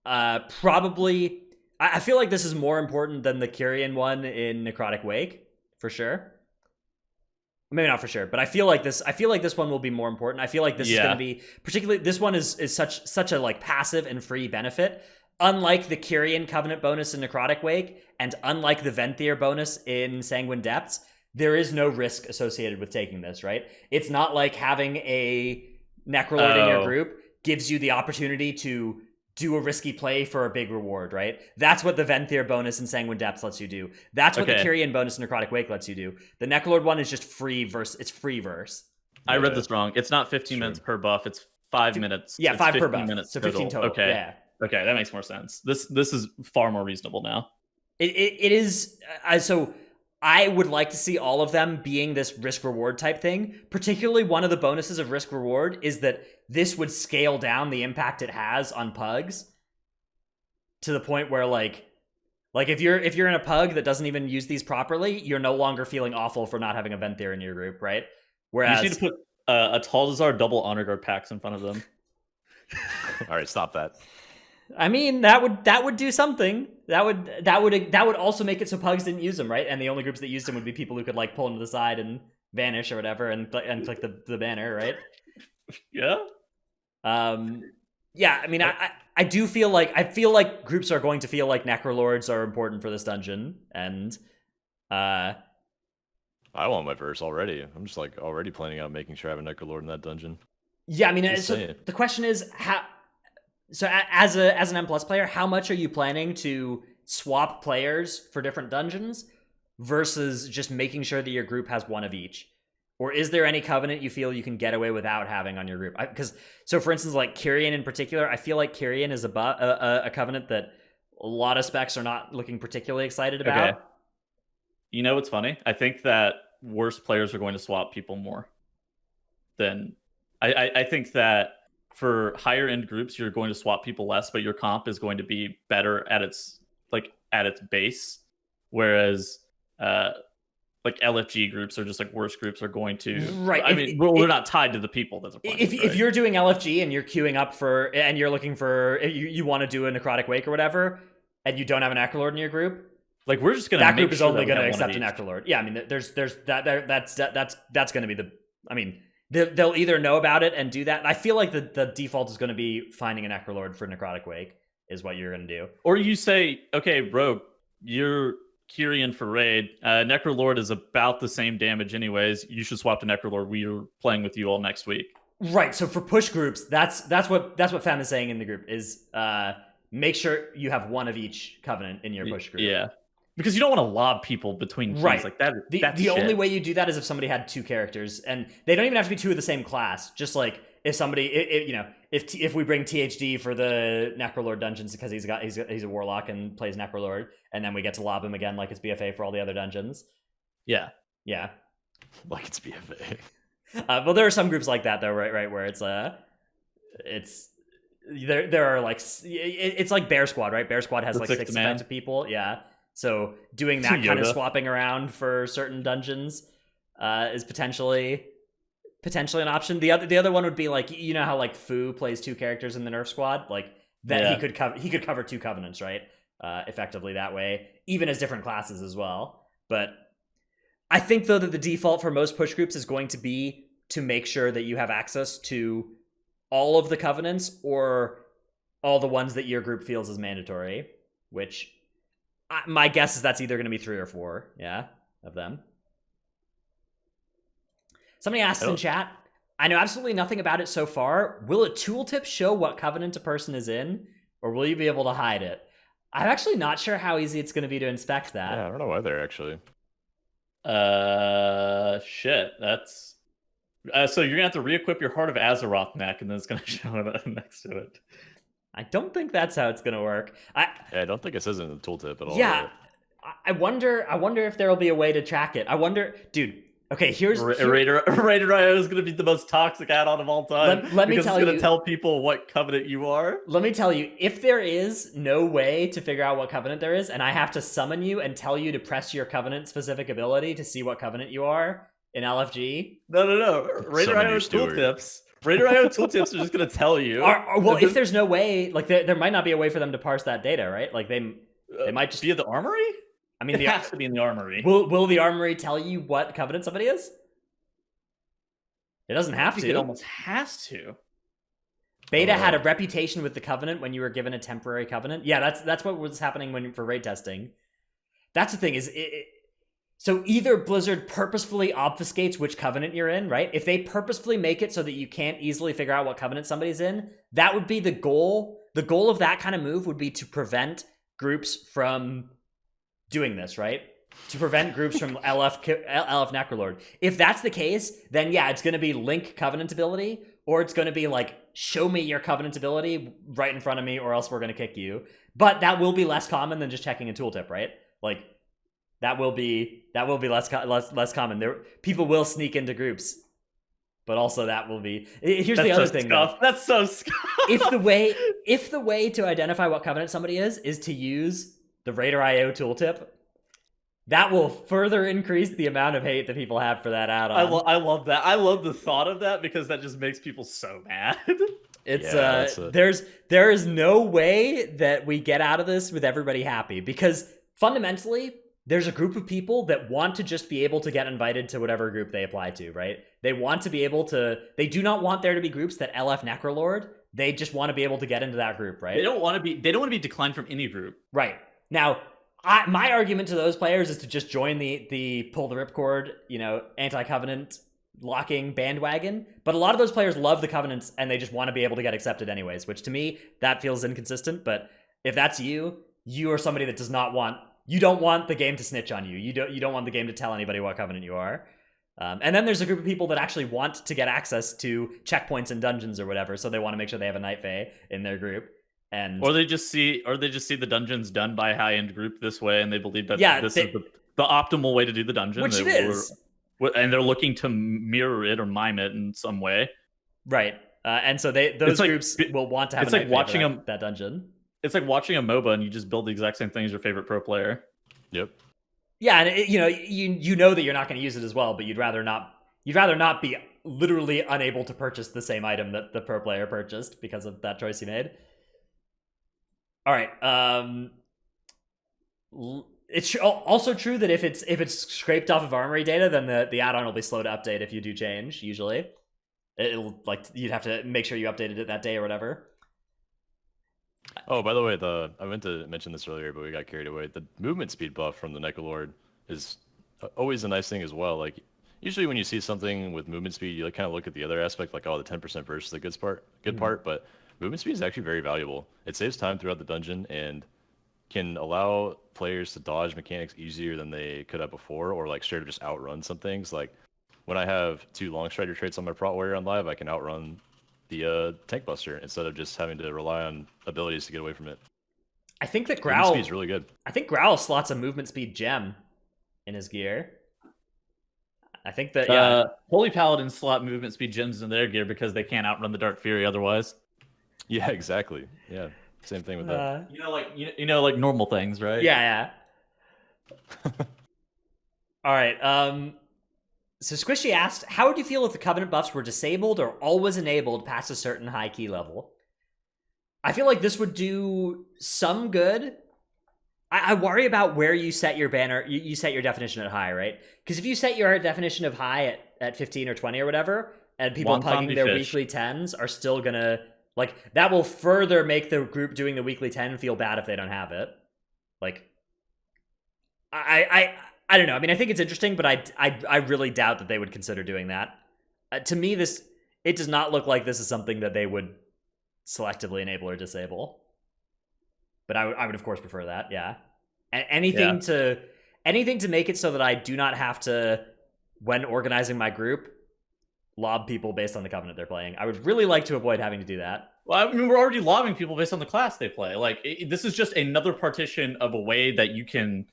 probably... I feel like this is more important than the Kyrian one in Necrotic Wake, for sure. Maybe not for sure, but I feel like this one will be more important. I feel like this is going to be... Particularly, this one is such a like passive and free benefit. Unlike the Kyrian Covenant bonus in Necrotic Wake, and unlike the Venthyr bonus in Sanguine Depths, there is no risk associated with taking this, right? It's not like having a Necrolord in your group gives you the opportunity to do a risky play for a big reward, right? That's what the Venthyr bonus in Sanguine Depths lets you do. That's what the Kyrian bonus in Necrotic Wake lets you do. The Necrolord one is just free verse. It's free verse. I read this wrong. It's not 15 minutes per buff. It's 5 minutes. Yeah, 5 per buff. Minutes so 15 total. Okay. Yeah. Okay, that makes more sense. This is far more reasonable now. It is. So I would like to see all of them being this risk-reward type thing. Particularly one of the bonuses of risk-reward is that this would scale down the impact it has on pugs to the point where, like if you're in a pug that doesn't even use these properly, you're no longer feeling awful for not having a Venthyr in your group, right? Whereas you need to put a Taldazar double honor guard packs in front of them. All right, stop that. I mean, that would do something. That would also make it so pugs didn't use them, right? And the only groups that used them would be people who could like pull them to the side and vanish or whatever, and click the banner, right? Yeah. Yeah. I mean, I do feel like groups are going to feel like Necrolords are important for this dungeon, and I want my verse already. I'm just like already planning on making sure I have a Necrolord in that dungeon. Yeah, I mean, Just so saying. the question is how. So as an M plus player, how much are you planning to swap players for different dungeons versus just making sure that your group has one of each? Or is there any covenant you feel you can get away without having on your group? Because so for instance, like Kyrian in particular, I feel like Kyrian is a covenant that a lot of specs are not looking particularly excited about. Okay. You know what's funny? I think that worse players are going to swap people more than I think that for higher end groups you're going to swap people less, but your comp is going to be better at its base, whereas like LFG groups are just like worse groups are going to. Right. I mean, they're not tied to the people that's applying. If you're doing LFG and you're queuing up for and you're looking for you want to do a Necrotic Wake or whatever, and you don't have an Necrolord in your group, like we're just gonna that make group is sure only that going we to have accept one a of each. Necrolord. Yeah, I mean, there's that's going to be the. I mean, they'll either know about it and do that. I feel like the default is going to be finding a Necrolord for Necrotic Wake is what you're going to do. Or you say, okay, Rogue, you're Kyrian for raid. Necrolord is about the same damage anyways. You should swap to Necrolord. We're playing with you all next week. Right. So for push groups, that's what Fam is saying in the group is make sure you have one of each covenant in your push group. Yeah. Because you don't want to lob people between keys right. like that. The only way you do that is if somebody had two characters, and they don't even have to be two of the same class. Just like if somebody, if we bring THD for the Necrolord dungeons because he's a warlock and plays Necrolord, and then we get to lob him again like it's BFA for all the other dungeons. Yeah. Like it's BFA. Well, there are some groups like that though, right, where it's there are like it's like Bear Squad, right? Bear Squad has like 6 types of people, yeah. So doing that kind of swapping around for certain dungeons is potentially an option. The other one would be like, you know how like Fu plays 2 characters in the Nerf Squad, like that he could cover 2 covenants, right? Effectively that way, even as different classes as well. But I think though that the default for most push groups is going to be to make sure that you have access to all of the covenants or all the ones that your group feels is mandatory, which my guess is that's either going to be 3 or 4, of them. Somebody asked in chat, I know absolutely nothing about it so far. Will a tooltip show what covenant a person is in, or will you be able to hide it? I'm actually not sure how easy it's going to be to inspect that. Yeah, I don't know either, actually. Shit, that's... so you're going to have to re-equip your Heart of Azeroth neck, and then it's going to show it next to it. I don't think that's how it's going to work. I don't think it says it in the tooltip at all. Yeah, I wonder if there will be a way to track it. I wonder, dude. Okay, here's Raider IO is going to be the most toxic add-on of all time. Let me tell you, it's going to tell people what covenant you are. Let me tell you, if there is no way to figure out what covenant there is, and I have to summon you and tell you to press your covenant-specific ability to see what covenant you are in LFG. No. Raider IO tooltips. Raider IO tooltips are just going to tell you. Well, if there's no way, like there might not be a way for them to parse that data, right? Like they might just be at the armory. I mean, it has to be in the armory. Will the armory tell you what covenant somebody is? It doesn't have to. It almost has to. Beta had a reputation with the covenant when you were given a temporary covenant. Yeah, that's what was happening for raid testing. That's the thing is, so either Blizzard purposefully obfuscates which covenant you're in, right? If they purposefully make it so that you can't easily figure out what covenant somebody's in, that would be the goal. The goal of that kind of move would be to prevent groups from doing this, right? To prevent groups from LF Necrolord. If that's the case, then yeah, it's going to be link covenant ability, or it's going to be like, show me your covenant ability right in front of me, or else we're going to kick you. But that will be less common than just checking a tooltip, right? Like that will be less common. People will sneak into groups, but also that will be. Here's the other thing, though. That's so scuffed. If the way to identify what covenant somebody is to use the Raider IO tooltip, that will further increase the amount of hate that people have for that add-on. I love that. I love the thought of that because that just makes people so mad. It's there is no way that we get out of this with everybody happy, because fundamentally there's a group of people that want to just be able to get invited to whatever group they apply to, right? They want to be able to. They do not want there to be groups that LF Necrolord. They just want to be able to get into that group, right? They don't want to be declined from any group, right? Now, my argument to those players is to just join the pull the ripcord, anti-covenant locking bandwagon, but a lot of those players love the Covenants and they just want to be able to get accepted anyways, which to me, that feels inconsistent. But if that's you are somebody that does not want, you don't want the game to snitch on you. You don't want the game to tell anybody what Covenant you are. And then there's a group of people that actually want to get access to checkpoints in dungeons or whatever, so they want to make sure they have a Night Fae in their group. And or they just see the dungeons done by a high-end group this way, and they believe that is the optimal way to do the dungeon, which it is. And they're looking to mirror it or mime it in some way, right? And so those groups will want to have. It's like watching that dungeon. It's like watching a MOBA, and you just build the exact same thing as your favorite pro player. Yep. Yeah, and you know that you're not going to use it as well, but you'd rather not be literally unable to purchase the same item that the pro player purchased because of that choice you made. All right. It's also true that if it's scraped off of armory data, then the add-on will be slow to update if you do change. Usually, it'll you'd have to make sure you updated it that day or whatever. Oh, by the way, I meant to mention this earlier, but we got carried away. The movement speed buff from the Necrolord is always a nice thing as well. Like, usually when you see something with movement speed, you kind of look at the other aspect, like, oh, the 10% burst is the good part, but movement speed is actually very valuable. It saves time throughout the dungeon and can allow players to dodge mechanics easier than they could have before, or like straight up just outrun some things. Like, when I have 2 long strider traits on my prot warrior on live, I can outrun the tank buster instead of just having to rely on abilities to get away from it. I think that Growl speed is really good. I think Growl slots a movement speed gem in his gear. I think that Holy Paladins slot movement speed gems in their gear because they can't outrun the Dark Fury otherwise. Yeah, exactly. Yeah, same thing with that. Like normal things, right? Yeah. All right. So Squishy asked, how would you feel if the Covenant buffs were disabled or always enabled past a certain high key level? I feel like this would do some good. I worry about where you set your banner. You set your definition at high, right? Because if you set your definition of high at 15 or 20 or whatever, and people plugging their weekly 10s are still gonna, like, that will further make the group doing the weekly 10 feel bad if they don't have it. Like, I don't know. I mean, I think it's interesting, but I really doubt that they would consider doing that. To me, it does not look like this is something that they would selectively enable or disable. But I would of course prefer that. Yeah. Anything to make it so that I do not have to, when organizing my group, lob people based on the Covenant they're playing. I would really like to avoid having to do that. Well, I mean, we're already lobbing people based on the class they play. Like, this is just another partition of a way that you can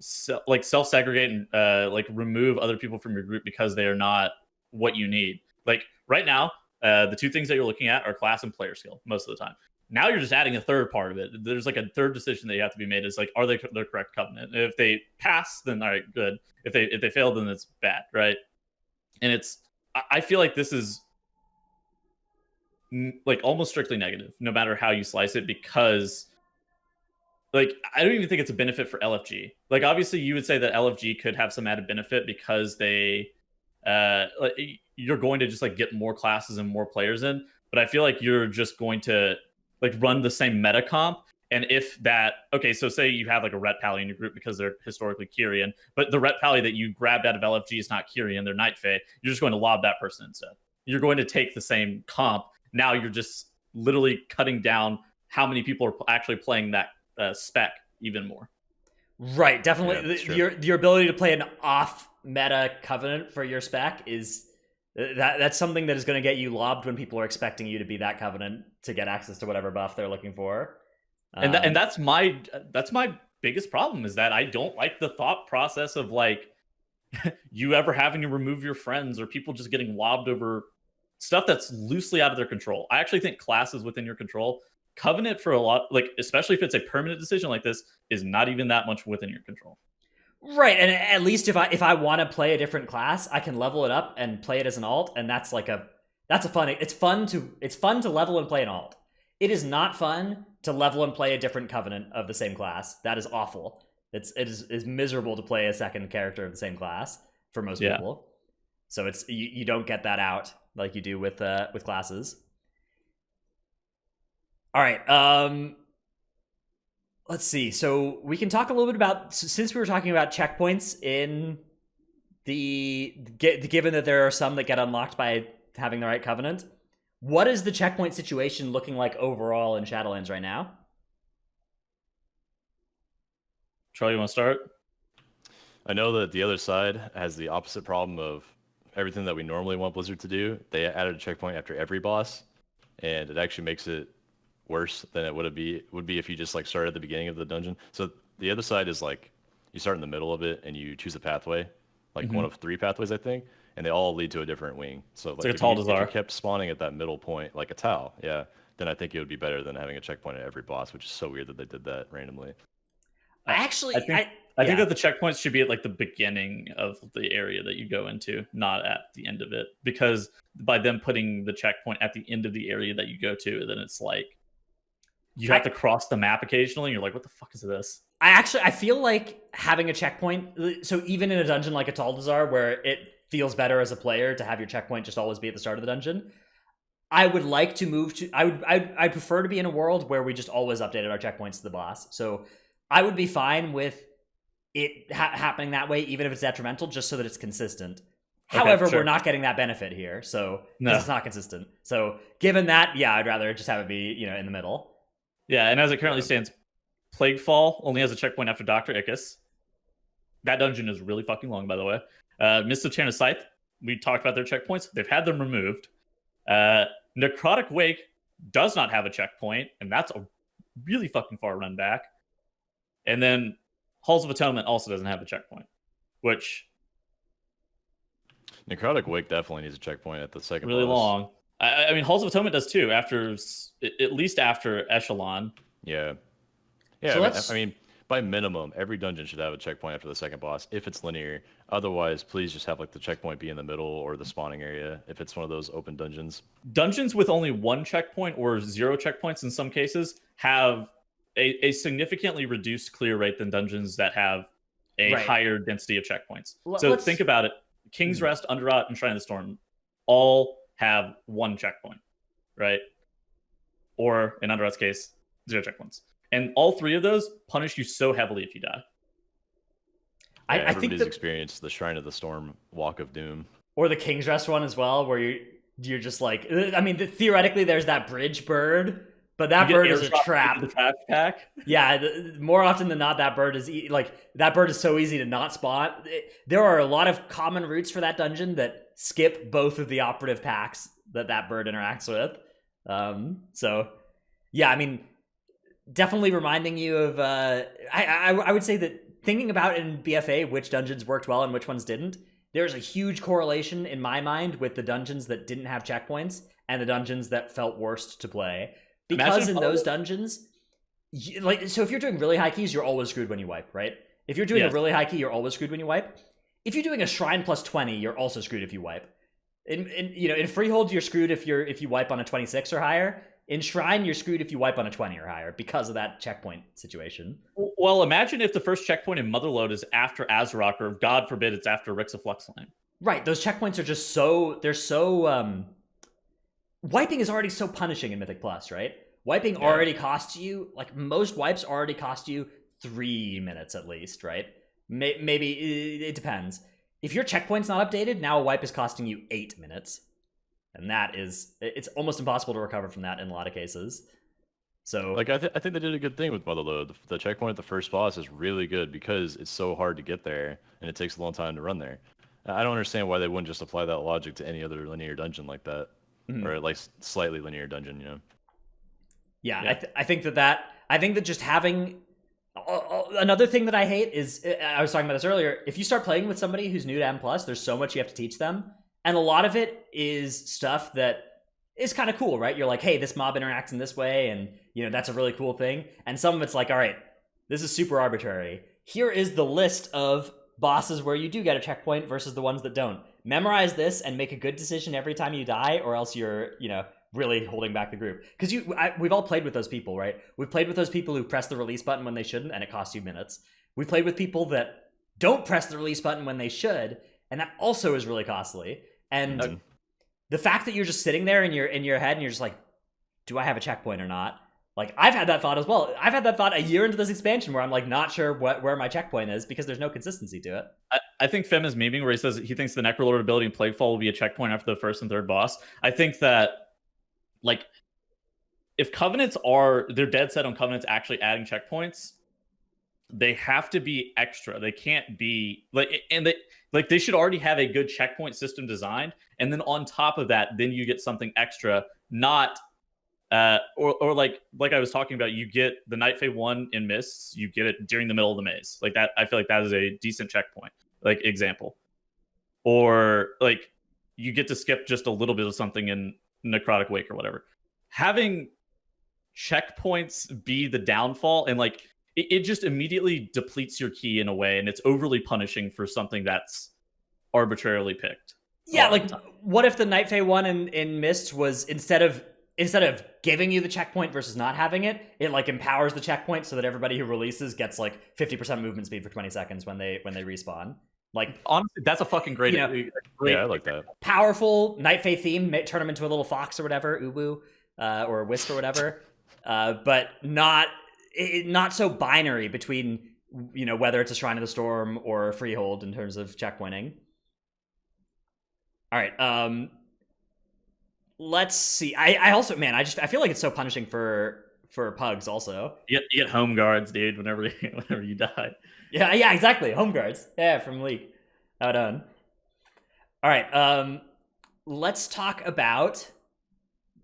self-segregate and remove other people from your group because they are not what you need. Like, right now, the 2 things that you're looking at are class and player skill most of the time. Now you're just adding a third part of it. There's like a third decision that you have to be made. Is like, are they the correct Covenant? If they pass, then all right, good. If they fail, then it's bad, right? And I feel like this is like almost strictly negative, no matter how you slice it, because like, I don't even think it's a benefit for LFG. Like, obviously you would say that LFG could have some added benefit because they you're going to just like get more classes and more players in, but I feel like you're just going to like run the same meta comp. And if that, okay, so say you have like a Ret Pally in your group because they're historically Kyrian, but the Ret Pally that you grabbed out of LFG is not Kyrian, they're Night Fae, you're just going to lob that person instead. You're going to take the same comp. Now you're just literally cutting down how many people are actually playing that spec even more. Right, definitely. Yeah, your ability to play an off meta Covenant for your spec is that's something that is going to get you lobbed when people are expecting you to be that Covenant to get access to whatever buff they're looking for. And that's my biggest problem, is that I don't like the thought process of like you ever having to remove your friends or people just getting lobbed over stuff that's loosely out of their control. I actually think class is within your control. Covenant, for a lot, like especially if it's a permanent decision like this, is not even that much within your control. Right, and at least if I want to play a different class, I can level it up and play it as an alt, and that's fun. It's fun to level and play an alt. It is not fun to level and play a different Covenant of the same class. That is awful. It is miserable to play a second character of the same class for most people. So it's you don't get that out like you do with classes. All right. Let's see. So we can talk a little bit about, since we were talking about checkpoints in given that there are some that get unlocked by having the right covenant, what is the checkpoint situation looking like overall in Shadowlands right now? Charlie, you want to start? I know that the other side has the opposite problem of everything that we normally want Blizzard to do. They added a checkpoint after every boss, and it actually makes it worse than it would be if you just like started at the beginning of the dungeon. So the other side is like you start in the middle of it and you choose a pathway, like one of 3 pathways, I think, and they all lead to a different wing. So like, like if you kept spawning at that middle point, like a towel, yeah, then I think it would be better than having a checkpoint at every boss, which is so weird that they did that randomly. I think that the checkpoints should be at like the beginning of the area that you go into, not at the end of it. Because by them putting the checkpoint at the end of the area that you go to, then it's like you have to cross the map occasionally. And you're like, what the fuck is this? I feel like having a checkpoint. So even in a dungeon like a Taldazar, where it feels better as a player to have your checkpoint just always be at the start of the dungeon, I would like to move to. I prefer to be in a world where we just always updated our checkpoints to the boss. So I would be fine with it happening that way, even if it's detrimental, just so that it's consistent. However, we're not getting that benefit here, so it's not consistent. So given that, yeah, I'd rather just have it be, in the middle. Yeah, and as it currently stands, Plaguefall only has a checkpoint after Dr. Ickes. That dungeon is really fucking long, by the way. Mist of Channa Scythe, we talked about their checkpoints. They've had them removed. Necrotic Wake does not have a checkpoint, and that's a really fucking far run back. And then Halls of Atonement also doesn't have a checkpoint, which... Necrotic Wake definitely needs a checkpoint at the second really boss. long. I mean, Halls of Atonement does too, at least after Echelon. Yeah. Yeah, So I mean, by minimum, every dungeon should have a checkpoint after the second boss, if it's linear. Otherwise, please just have like the checkpoint be in the middle or the spawning area, if it's one of those open dungeons. Dungeons with only 1 checkpoint or 0 checkpoints in some cases have a significantly reduced clear rate than dungeons that have a higher density of checkpoints. So think about it. King's Rest, Underrot, and Shrine of the Storm all have 1 checkpoint, right? Or, in Underrot's case, 0 checkpoints. And all 3 of those punish you so heavily if you die. Yeah, everybody's experienced the Shrine of the Storm Walk of Doom. Or the King's Rest one as well, where you're just like... I mean, theoretically, there's that bridge bird... But that bird is a trap. The trash pack. Yeah, more often than not, that bird is that bird is so easy to not spot. There are a lot of common routes for that dungeon that skip both of the operative packs that bird interacts with. So, yeah, I mean, definitely reminding you of. I would say that thinking about in BFA which dungeons worked well and which ones didn't. There's a huge correlation in my mind with the dungeons that didn't have checkpoints and the dungeons that felt worst to play. Because in those dungeons, so if you're doing really high keys, you're always screwed when you wipe, right? If you're doing a really high key, you're always screwed when you wipe. If you're doing a Shrine plus 20, you're also screwed if you wipe. In Freehold, you're screwed if you wipe on a 26 or higher. In Shrine, you're screwed if you wipe on a 20 or higher because of that checkpoint situation. Well, imagine if the first checkpoint in Motherlode is after Azarok, or God forbid it's after Rix of Fluxline. Right, those checkpoints are just so... Wiping is already so punishing in Mythic Plus, right? Wiping already costs you, like most wipes already cost you 3 minutes at least, right? Maybe, it depends. If your checkpoint's not updated, now a wipe is costing you 8 minutes. And it's almost impossible to recover from that in a lot of cases. So, like, I think they did a good thing with Motherlode. The checkpoint at the first boss is really good because it's so hard to get there and it takes a long time to run there. I don't understand why they wouldn't just apply that logic to any other linear dungeon like that. Or like slightly linear dungeon, Yeah. I think that just having another thing that I hate is, I was talking about this earlier, if you start playing with somebody who's new to M+, there's so much you have to teach them, and a lot of it is stuff that is kind of cool, right? You're like, hey, this mob interacts in this way, and that's a really cool thing, and some of it's like, all right, this is super arbitrary. Here is the list of bosses where you do get a checkpoint versus the ones that don't. Memorize this and make a good decision every time you die, or else you're, really holding back the group. Because we've all played with those people, right? We've played with those people who press the release button when they shouldn't, and it costs you minutes. We've played with people that don't press the release button when they should, and that also is really costly. And the fact that you're just sitting there in your head and you're just like, do I have a checkpoint or not? Like, I've had that thought as well. I've had that thought a year into this expansion where I'm like not sure where my checkpoint is because there's no consistency to it. I think Fem is memeing where he says he thinks the Necrolord ability in Plaguefall will be a checkpoint after the first and third boss. I think that, like, if Covenants they're dead set on Covenants actually adding checkpoints, they have to be extra. They can't be they should already have a good checkpoint system designed, and then on top of that, then you get something extra, not or like I was talking about, you get the Night Fae 1 in Mists, you get it during the middle of the maze. Like that, I feel like that is a decent checkpoint, like example. Or like you get to skip just a little bit of something in Necrotic Wake or whatever. Having checkpoints be the downfall, and like it just immediately depletes your key in a way, and it's overly punishing for something that's arbitrarily picked. Yeah, like what if the Night Fae 1 in Mist was instead of giving you the checkpoint versus not having it, it like empowers the checkpoint so that everybody who releases gets like 50% movement speed for 20 seconds when they respawn. Like, honestly, that's a fucking great, great, I like that. Powerful Night Fae theme, turn them into a little fox or whatever, Ubu, or a wisp or whatever, but not so binary between, you know, whether it's a Shrine of the Storm or a Freehold in terms of checkpointing. All right, let's see. I also, man, I feel like it's so punishing for pugs also. You get home guards, dude, whenever you die. Yeah, exactly. Home guards. Yeah, from League. How done. All right, let's talk about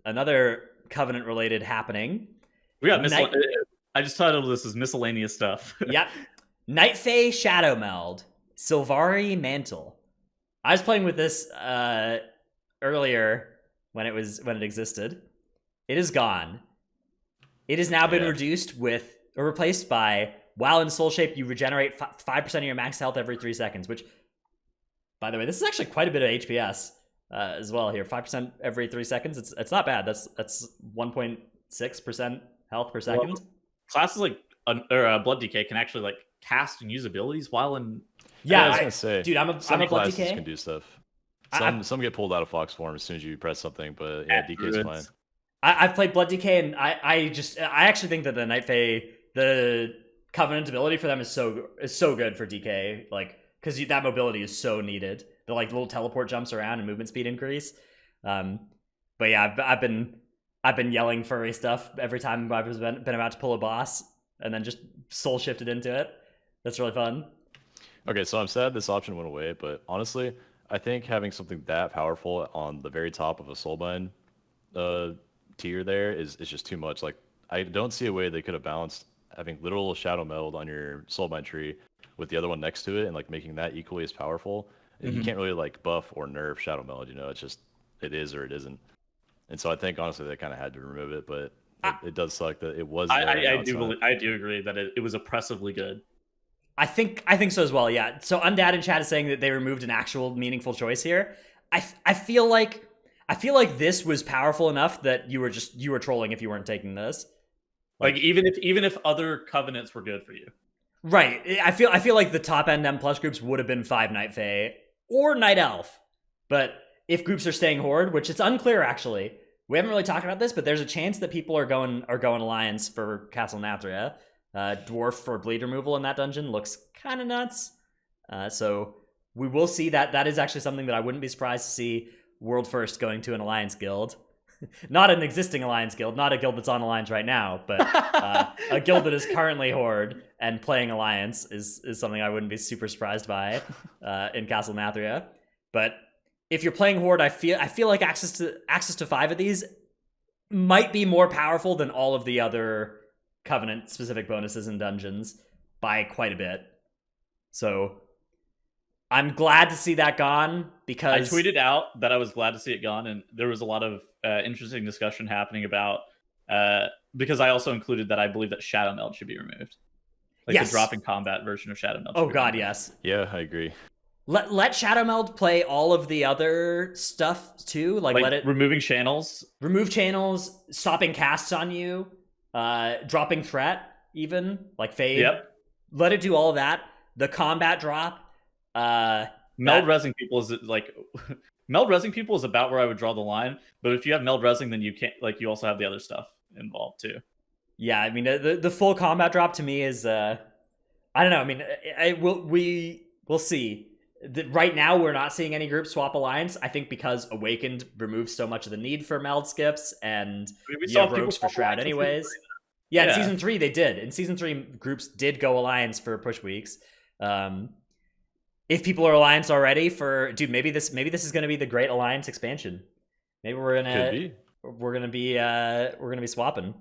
another Covenant-related happening. We got I just titled this as miscellaneous stuff. Yep. Night Fae Shadowmeld. Sylvari Mantle. I was playing with this earlier when it existed. It is gone. It has now been replaced by, while in Soul Shape, you regenerate 5% of your max health every 3 seconds, which, by the way, this is actually quite a bit of HPS as well here. 5% every 3 seconds. It's not bad. That's 1.6% health per second. Well, classes like Blood Decay can actually like cast and use abilities while in. Yeah, I was gonna say, dude, I'm a Blood classes Decay. Can do stuff. Some get pulled out of Fox form as soon as you press something, but yeah, DK is fine. I've played Blood Decay, and I actually think that the Night Fae, the Covenant ability for them is so good for DK, like, because that mobility is so needed. The like little teleport jumps around and movement speed increase. But yeah, I've been yelling furry stuff every time I've been about to pull a boss, and then just soul shifted into it. That's really fun. Okay, so I'm sad this option went away, but honestly, I think having something that powerful on the very top of a soulbind tier there is just too much. Like, I don't see a way they could have balanced having literal Shadowmeld on your soulbind tree with the other one next to it and like making that equally as powerful. Mm-hmm. You can't really like buff or nerf Shadowmeld, you know, it's just, it is or it isn't. And so I think honestly they kind of had to remove it, but it does suck that it was there. I do agree that it was oppressively good. I think so as well. Yeah. So Undad in chat is saying that they removed an actual meaningful choice here. I feel like this was powerful enough that you were trolling if you weren't taking this. Like even if other Covenants were good for you. Right. I feel like the top end M plus groups would have been 5 Night Fae or Night Elf. But if groups are staying Horde, which it's unclear actually. We haven't really talked about this, but there's a chance that people are going Alliance for Castle Nathria. Dwarf for bleed removal in that dungeon looks kind of nuts. So we will see that. That is actually something that I wouldn't be surprised to see World First going to an Alliance guild. Not an existing Alliance guild, not a guild that's on Alliance right now, but a guild that is currently Horde and playing Alliance is something I wouldn't be super surprised by in Castle Nathria. But if you're playing Horde, I feel like access to 5 of these might be more powerful than all of the other Covenant specific bonuses and dungeons by quite a bit. So I'm glad to see that gone, because I tweeted out that I was glad to see it gone, and there was a lot of interesting discussion happening about because I also included that I believe that Shadowmeld should be removed. Like yes. The drop in combat version of Shadowmeld. Oh god, yes. Yeah, I agree. Let Shadowmeld play all of the other stuff too. Like let it removing channels. Remove channels, stopping casts on you. Dropping threat, even like fade. Yep. Let it do all of that. The combat drop. Meld resing people is like meld resing people is about where I would draw the line. But if you have meld resing, then you can't, like, you also have the other stuff involved too. Yeah, I mean the full combat drop to me is I don't know. I mean, we'll see. right now we're not seeing any groups swap alliance. I think because Awakened removes so much of the need for meld skips, and we you saw have people rogues for swap Shroud alliance in anyways. season Yeah, in Yeah. season 3 they did. In season 3, groups did go alliance for push weeks. If people are alliance already for, dude, maybe this is gonna be the great alliance expansion. Maybe we're gonna be swapping.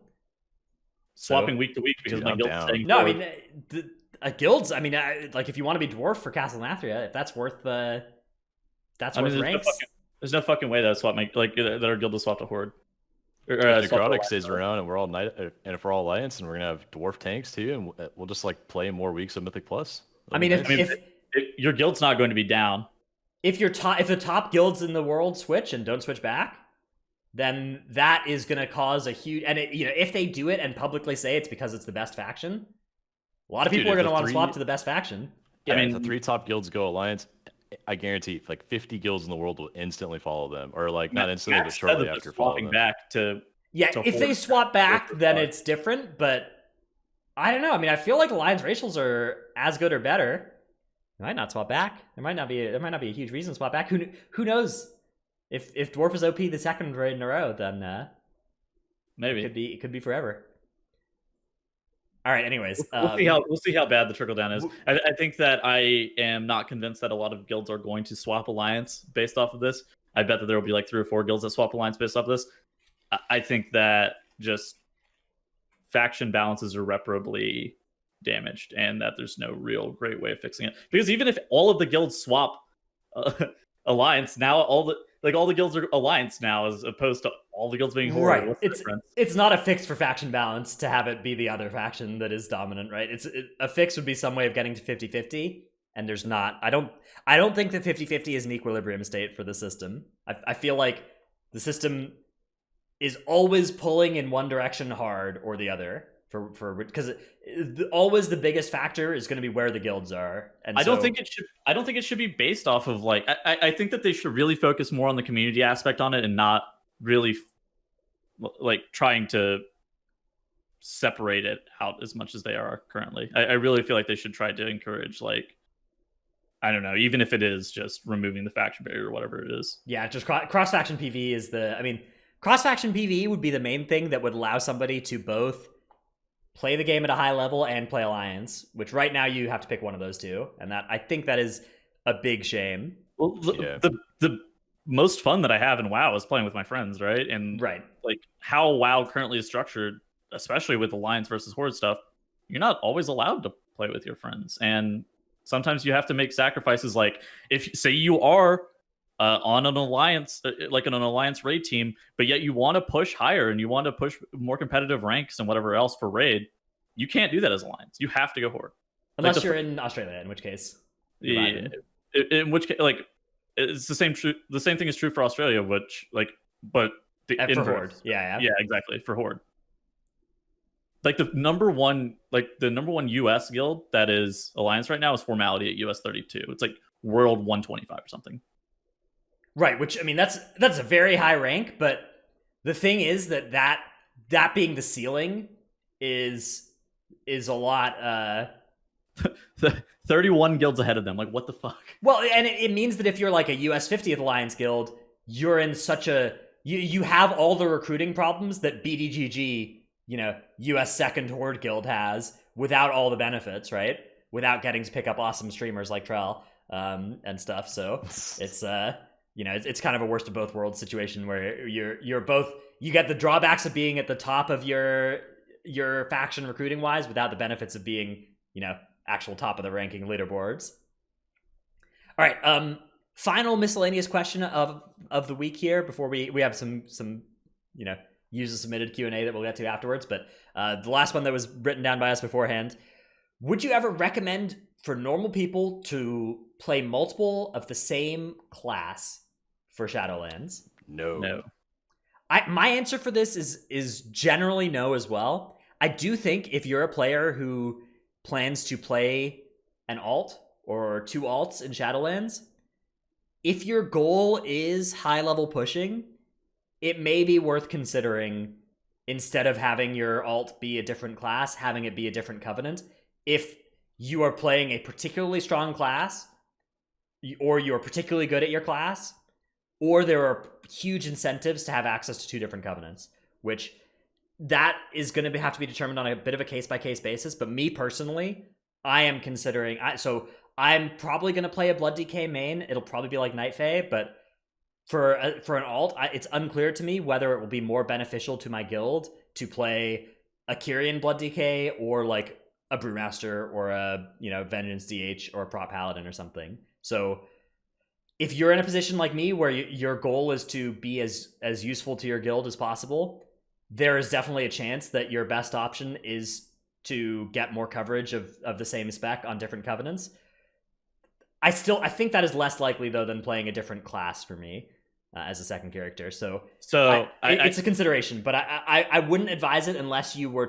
swapping week to week because Dude, my I'm guild's down. staying No, I forward. mean guilds. I mean, like if you want to be dwarf for Castle Nathria, if that's worth worth there's ranks. there's no fucking way that our guild will swap to horde. If Necrotic stays around and we're all Knight, and if we're all Alliance, and we're gonna have Dwarf tanks too, and we'll just like play more weeks of Mythic Plus. I mean, if your guild's not going to be down, if the top guilds in the world switch and don't switch back, then that is going to cause a huge, and if they do it and publicly say it's because it's the best faction, a lot of people are going to want to swap to the best faction. Yeah, I mean, if the 3 top guilds go Alliance, I guarantee like 50 guilds in the world will instantly follow them, or like not instantly, but shortly after swapping them. back to. Yeah, if they swap back, then it's different. But I don't know. I mean, I feel like Alliance racials are as good or better. They might not swap back. There might not be a huge reason to swap back. Who knows? If Dwarf is OP the second raid in a row, then maybe it could be forever. All right. Anyways, we'll see how bad the trickle down is. I think that I am not convinced that a lot of guilds are going to swap alliance based off of this. I bet that there will be like 3 or 4 guilds that swap alliance based off of this. I think that just faction balances are irreparably damaged, and that there's no real great way of fixing it. Because even if all of the guilds swap alliance, now all the guilds are alliance now, as opposed to all the guilds being horde. Right. It's not a fix for faction balance to have it be the other faction that is dominant, right? A fix would be some way of getting to 50-50, and there's not. I don't think that 50-50 is an equilibrium state for the system. I feel like the system is always pulling in one direction hard or the other for because always the biggest factor is going to be where the guilds are. And I don't think it should be based off of like I think that they should really focus more on the community aspect on it and not really like trying to separate it out as much as they are currently. I really feel like they should try to encourage, like, I don't know, even if it is just removing the faction barrier or whatever it is. Yeah, just cross faction PV is cross faction PV would be the main thing that would allow somebody to both play the game at a high level and play alliance, which right now you have to pick one of those two, and that I think that is a big shame. Well, the most fun that I have in WoW is playing with my friends, right? And right, like how WoW currently is structured, especially with alliance versus horde stuff, you're not always allowed to play with your friends, and sometimes you have to make sacrifices. Like if say you are on an alliance, like an alliance raid team, but yet you want to push higher and you want to push more competitive ranks and whatever else for raid, you can't do that as alliance. You have to go horde, unless you're in Australia, in which case, yeah. In which case, like it's the same thing is true for Australia, which like, but the for horde, yeah, exactly, for horde. Like the number one US guild that is alliance right now is Formality at US 32. It's like world 125 or something. Right, which I mean that's a very high rank, but the thing is that being the ceiling is a lot 31 guilds ahead of them. Like what the fuck? Well, and it means that if you're like a US 50th Alliance guild, you're in such a you have all the recruiting problems that BDGG, US second horde guild has without all the benefits, right? Without getting to pick up awesome streamers like Trell and stuff. So it's it's kind of a worst of both worlds situation where you get the drawbacks of being at the top of your faction recruiting wise without the benefits of being, actual top of the ranking leaderboards. All right. Final miscellaneous question of the week here before we have some user submitted Q&A that we'll get to afterwards. But the last one that was written down by us beforehand, would you ever recommend for normal people to play multiple of the same class for Shadowlands? No. My answer for this is generally no as well. I do think if you're a player who plans to play an alt or 2 alts in Shadowlands, if your goal is high level pushing, it may be worth considering, instead of having your alt be a different class, having it be a different covenant. If you are playing a particularly strong class, or you're particularly good at your class, or there are huge incentives to have access to 2 different covenants, which that is going to have to be determined on a bit of a case-by-case basis. But me personally, I am considering... So I'm probably going to play a Blood DK main. It'll probably be like Night Fae, but for an alt, it's unclear to me whether it will be more beneficial to my guild to play a Kyrian Blood DK or like a Brewmaster or a Vengeance DH or a Prop Paladin or something. So if you're in a position like me where your goal is to be as useful to your guild as possible, there is definitely a chance that your best option is to get more coverage of the same spec on different covenants. I think that is less likely though than playing a different class for me as a second character. So it's a consideration, but I wouldn't advise it unless you were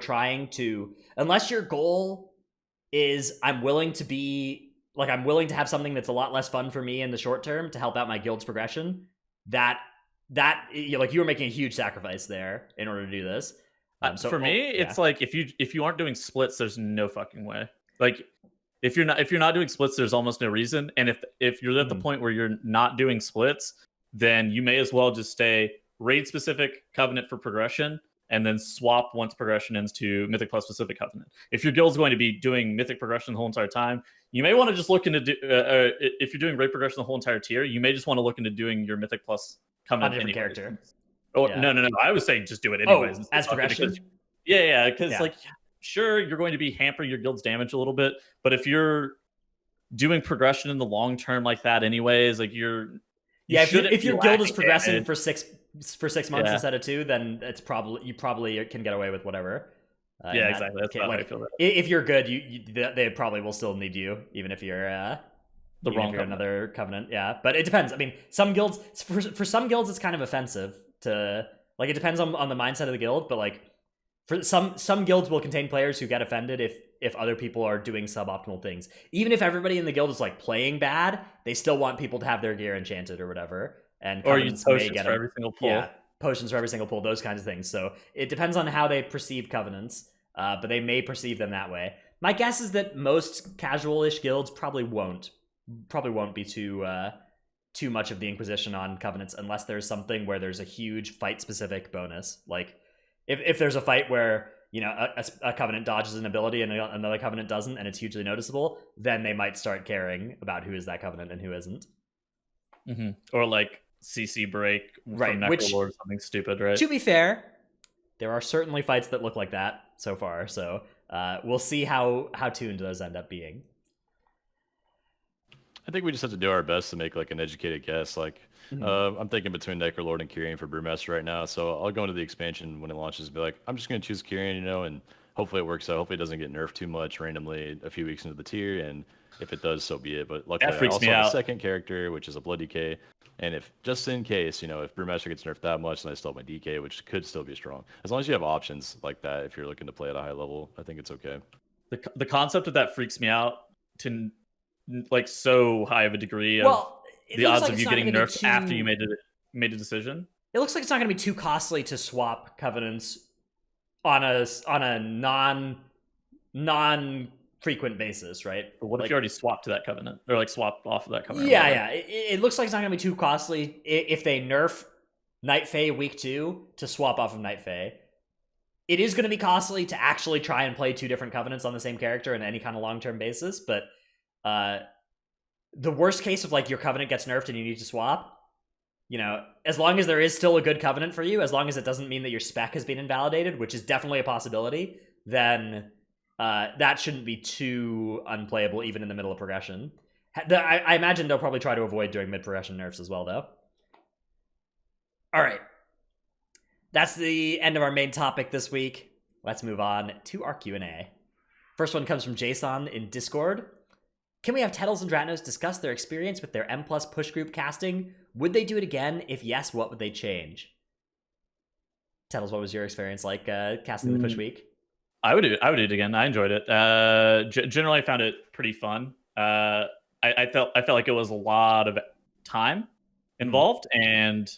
unless your goal is I'm willing to have something that's a lot less fun for me in the short term to help out my guild's progression. That you were making a huge sacrifice there in order to do this. So for me, it's like if you aren't doing splits, there's no fucking way. Like if you're not doing splits, there's almost no reason. And if you're at the point where you're not doing splits, then you may as well just stay raid specific covenant for progression, and then swap once progression ends to Mythic Plus specific covenant. If your guild's going to be doing Mythic progression the whole entire time, you may want to just look into if you're doing raid progression the whole entire tier, you may just want to look into doing your Mythic Plus covenant on a different character. Oh no! I was saying just do it anyways. As progression. Because sure, you're going to be hampering your guild's damage a little bit, but if you're doing progression in the long term like that, anyways, like if your guild is progressing for 6 months instead of 2, then you probably can get away with whatever. Exactly. That's how I feel. If you're good, they probably will still need you, even if you're another covenant. Yeah, but it depends. I mean, some guilds for some guilds it's kind of offensive to it depends on the mindset of the guild, but like for some guilds will contain players who get offended if other people are doing suboptimal things. Even if everybody in the guild is like playing bad, they still want people to have their gear enchanted or whatever. And or use potions for every single pull. Yeah, potions for every single pull, those kinds of things. So it depends on how they perceive covenants, but they may perceive them that way. My guess is that most casual-ish guilds probably won't be too much of the Inquisition on covenants unless there's something where there's a huge fight-specific bonus. Like if there's a fight where a covenant dodges an ability and another covenant doesn't, and it's hugely noticeable, then they might start caring about who is that covenant and who isn't. Mm-hmm. Or like CC break from Necrolord or something stupid, right? To be fair, there are certainly fights that look like that so far, so we'll see how tuned those end up being. I think we just have to do our best to make like an educated guess. Like I'm thinking between Necrolord and Kyrian for Brewmaster right now, so I'll go into the expansion when it launches and be like, I'm just going to choose Kyrian, and hopefully it works out. Hopefully it doesn't get nerfed too much randomly a few weeks into the tier, and if it does, so be it. But luckily I also have a second character, which is a Blood DK, and if just in case, if Brewmaster gets nerfed that much, then I still have my DK, which could still be strong. As long as you have options like that, if you're looking to play at a high level, I think it's okay. The concept of that freaks me out to like so high of a degree of the odds of you getting nerfed after you made a decision. It looks like it's not going to be too costly to swap covenants on a non frequent basis, right? But what if you already swapped to that covenant or like swapped off of that covenant? Yeah. It looks like it's not going to be too costly if they nerf Night Fae week 2 to swap off of Night Fae. It is going to be costly to actually try and play 2 different covenants on the same character on any kind of long-term basis, but the worst case of like your covenant gets nerfed and you need to swap, as long as there is still a good covenant for you, as long as it doesn't mean that your spec has been invalidated, which is definitely a possibility, then that shouldn't be too unplayable even in the middle of progression. I imagine they'll probably try to avoid doing mid-progression nerfs as well, though. All right. That's the end of our main topic this week. Let's move on to our Q&A. First one comes from Jason in Discord. Can we have Tettles and Dratnos discuss their experience with their M+ push group casting? Would they do it again? If yes, what would they change? Tettles, what was your experience like casting the push week? I would do it again. I enjoyed it. Generally, I found it pretty fun. I felt like it was a lot of time involved, and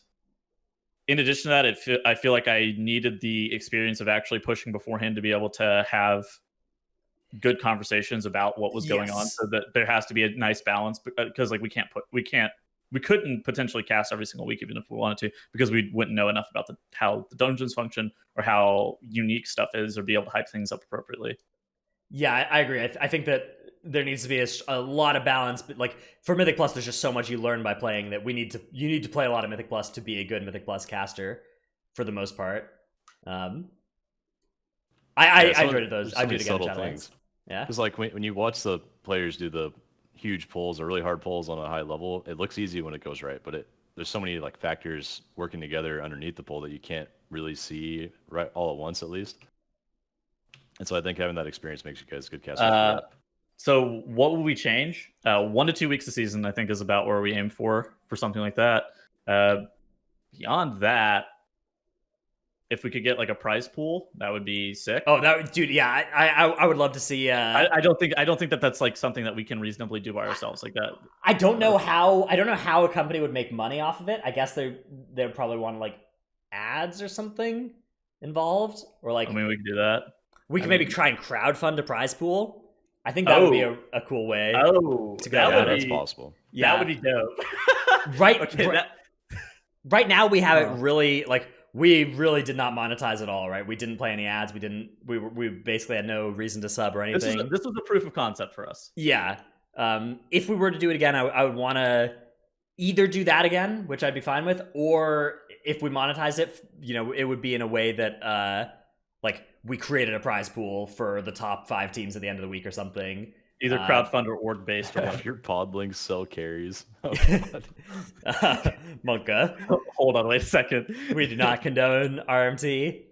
in addition to that, I feel like I needed the experience of actually pushing beforehand to be able to have good conversations about what was going on, so that there has to be a nice balance, because like we couldn't potentially cast every single week even if we wanted to, because we wouldn't know enough about how the dungeons function or how unique stuff is, or be able to hype things up appropriately. Yeah, I agree. I think that there needs to be a lot of balance, but like for Mythic Plus, there's just so much you learn by playing that you need to play a lot of Mythic Plus to be a good Mythic Plus caster, for the most part. I enjoyed those. I did again. Shadowlands. Yeah, because like when you watch the players do the huge pulls or really hard pulls on a high level, it looks easy when it goes right, but there's so many like factors working together underneath the pull that you can't really see right all at once, at least. And so I think having that experience makes you guys good casters. So what will we change? 1 to 2 weeks a season, I think, is about where we aim for something like that. Beyond that, if we could get like a prize pool, that would be sick. Oh, dude, yeah, I would love to see. I don't think that that's like something that we can reasonably do by ourselves like that. I don't know how a company would make money off of it. I guess they'd probably want like ads or something involved, or like. I mean, we could do that. We could maybe try and crowdfund a prize pool. I think that would be a cool way. Oh, to go that's possible. Yeah, that would be dope. Right. Okay. Right now we have it really like. We really did not monetize at all, right? We didn't play any ads. We basically had no reason to sub or anything. This was a proof of concept for us. Yeah. If we were to do it again, I would want to either do that again, which I'd be fine with, or if we monetize it, it would be in a way that like we created a prize pool for the top 5 teams at the end of the week or something. Either crowdfund or org based. Or your podlings sell carries. Oh, Monka. Hold on, wait a second. We do not condone RMT.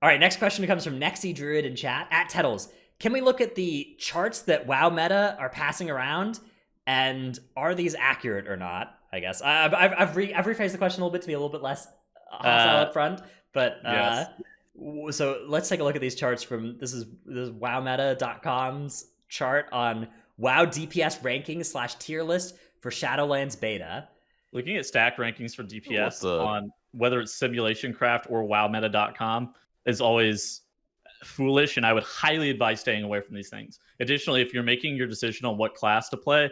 All right, next question comes from Nexy Druid in chat. At Tettles, can we look at the charts that WoW meta are passing around, and are these accurate or not? I guess I've rephrased the question a little bit to be a little bit less hostile up front, but yes. So let's take a look at these charts from this is WoWmeta.com's chart on WoW DPS rankings / tier list for Shadowlands beta. Looking at stack rankings for DPS on whether it's Simulation Craft or WoWmeta.com is always foolish, and I would highly advise staying away from these things. Additionally, if you're making your decision on what class to play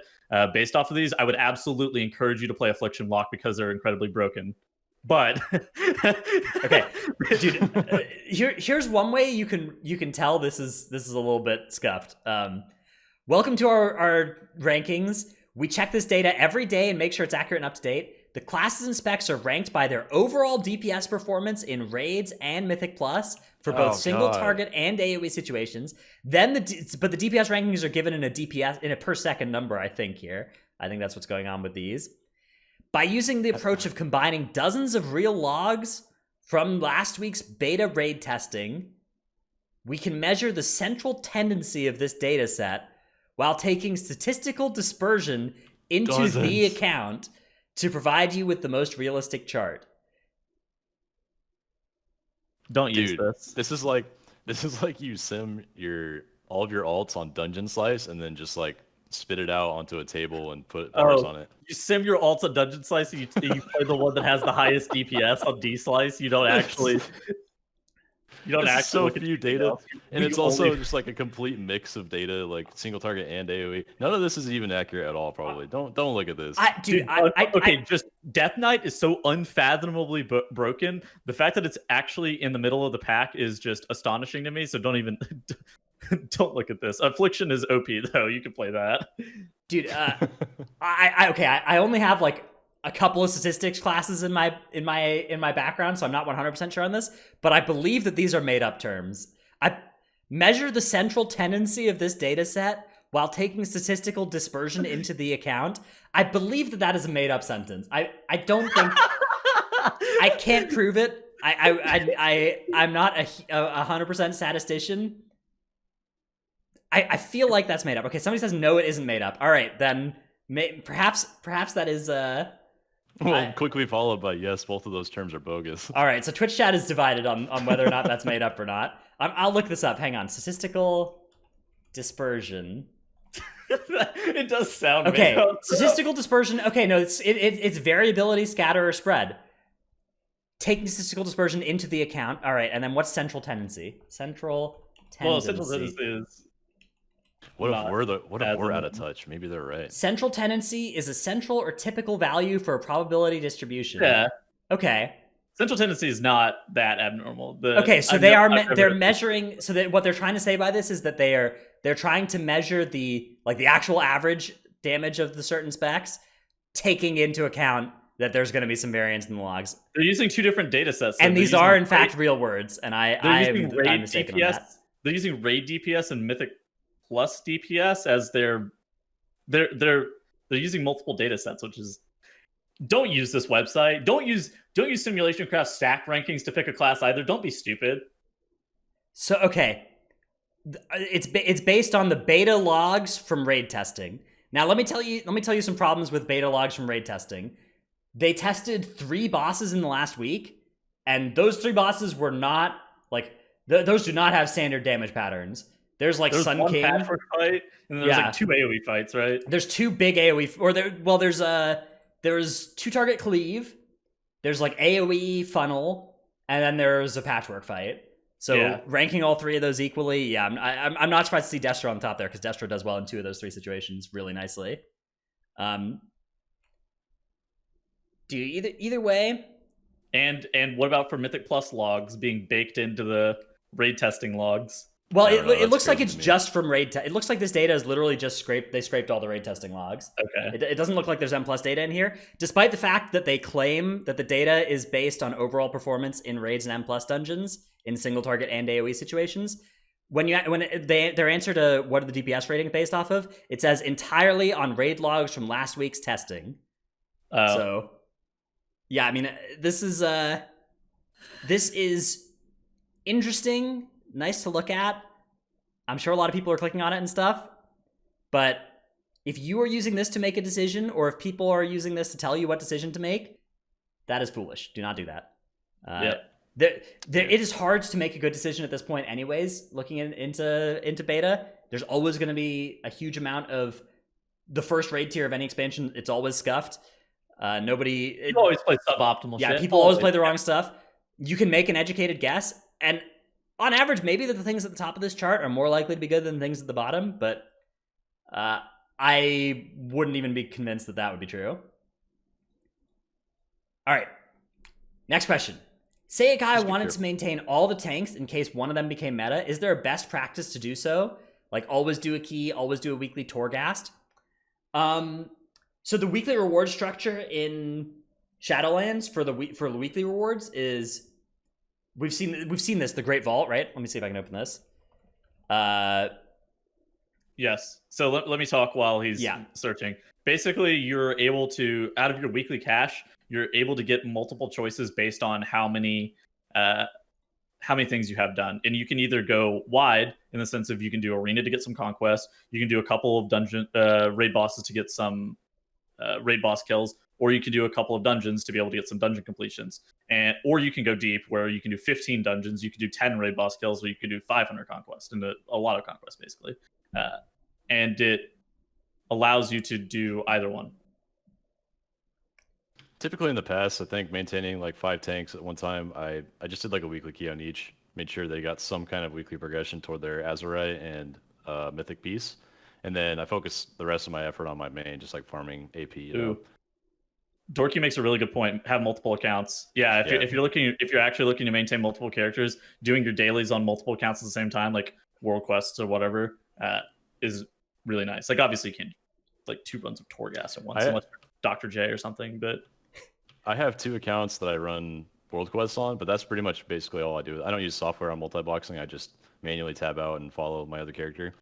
based off of these, I would absolutely encourage you to play Affliction Lock because they're incredibly broken. But okay, dude, here's one way you can tell this is a little bit scuffed. Welcome to our rankings. We check this data every day and make sure it's accurate and up to date. The classes and specs are ranked by their overall DPS performance in raids and Mythic Plus for both single target and AoE situations. Then but the DPS rankings are given in a per second number. I think that's what's going on with these. By using the approach of combining dozens of real logs from last week's beta raid testing, we can measure the central tendency of this data set while taking statistical dispersion into the account to provide you with the most realistic chart. Don't use this. This is like you sim all of your alts on Dungeon Slice and then just like spit it out onto a table and put bars on it. You sim your alts on Dungeon Slice, and you play the one that has the highest DPS on D Slice. You don't actually so few data, and it's also just like a complete mix of data, like single target and AoE. None of this is even accurate at all. Probably don't look at this. Just Death Knight is so unfathomably broken. The fact that it's actually in the middle of the pack is just astonishing to me. So don't even. Don't look at this. Affliction is OP though. You can play that, dude. I only have like a couple of statistics classes in my background, so I'm not 100% sure on this. But I believe that these are made up terms. I measure the central tendency of this data set while taking statistical dispersion into the account. I believe that is a made up sentence. I don't think I can't prove it. I'm not a 100% statistician. I feel like that's made up. Okay, somebody says no, it isn't made up. All right, then perhaps that is quickly followed by yes, both of those terms are bogus. All right, so Twitch chat is divided on whether or not that's made up or not. I'll look this up. Hang on, statistical dispersion. It does sound okay. Made up. Statistical dispersion. Okay, no, it's variability, scatter, or spread. Taking statistical dispersion into the account. All right, and then what's central tendency? Central tendency is What if Not we're out of as touch? Maybe they're right. Central tendency is a central or typical value for a probability distribution. Yeah. Okay. Central tendency is not that abnormal. Okay, so they're measuring. So that what they're trying to say by this is that they're trying to measure the actual average damage of the certain specs, taking into account that there's going to be some variance in the logs. They're using two different data sets, and these are in fact real words. And I'm mistaken on that. They're using raid DPS and mythic plus DPS as they're using multiple data sets, which is, don't use this website. Don't use Simulation Craft stack rankings to pick a class either. Don't be stupid. So okay, it's based on the beta logs from raid testing. Now let me tell you some problems with beta logs from raid testing. They tested 3 bosses in the last week, and those 3 bosses were not like those do not have standard damage patterns. There's Sun one King patchwork fight, and then there's 2 AoE fights, right? There's 2 big AoE, there's 2 target cleave. There's AoE funnel, and then there's a patchwork fight. So ranking all 3 of those equally, I'm not surprised to see Destro on top there, because Destro does well in 2 of those 3 situations really nicely. Either way. And what about for Mythic Plus logs being baked into the raid testing logs? Well, it looks like it's just from raid. It looks like this data is literally just scraped. They scraped all the raid testing logs. Okay. It doesn't look like there's M+ data in here, despite the fact that they claim that the data is based on overall performance in raids and M+ dungeons in single target and AoE situations. Their answer to what are the DPS rating based off of, it says entirely on raid logs from last week's testing. So, yeah, I mean, this is interesting. Nice to look at. I'm sure a lot of people are clicking on it and stuff. But if you are using this to make a decision, or if people are using this to tell you what decision to make, that is foolish. Do not do that. It is hard to make a good decision at this point anyways, looking into beta. There's always going to be a huge amount of the first raid tier of any expansion. It's always scuffed. People always play suboptimal shit. Yeah, people always play the wrong stuff. You can make an educated guess, and on average, maybe the things at the top of this chart are more likely to be good than things at the bottom, but I wouldn't even be convinced that that would be true. All right, next question. Say a guy wanted to maintain all the tanks in case one of them became meta. Is there a best practice to do so? Like always do a key, always do a weekly Torghast? So the weekly reward structure in Shadowlands for the weekly rewards is we've seen this, the Great Vault, right? Let me see if I can open this. Yes. So let me talk while he's searching. Basically, you're able to, out of your weekly cash, you're able to get multiple choices based on how many things you have done. And you can either go wide in the sense of you can do arena to get some conquest, you can do a couple of dungeon raid bosses to get some raid boss kills, or you can do a couple of dungeons to be able to get some dungeon completions. Or you can go deep, where you can do 15 dungeons, you can do 10 raid boss kills, or you can do 500 conquest, and a lot of conquest, basically. And it allows you to do either one. Typically in the past, I think maintaining like 5 tanks at one time, I just did like a weekly key on each, made sure they got some kind of weekly progression toward their Azurite and Mythic Piece. And then I focused the rest of my effort on my main, just like farming AP. Know? Dorky makes a really good point. Have multiple accounts. Yeah, if you're actually looking to maintain multiple characters, doing your dailies on multiple accounts at the same time, like world quests or whatever, is really nice. Like obviously you can't like 2 runs of Torghast at once, unless you're Dr. J or something. But I have 2 accounts that I run world quests on, but that's pretty much basically all I do. I don't use software on multi-boxing. I just manually tab out and follow my other character.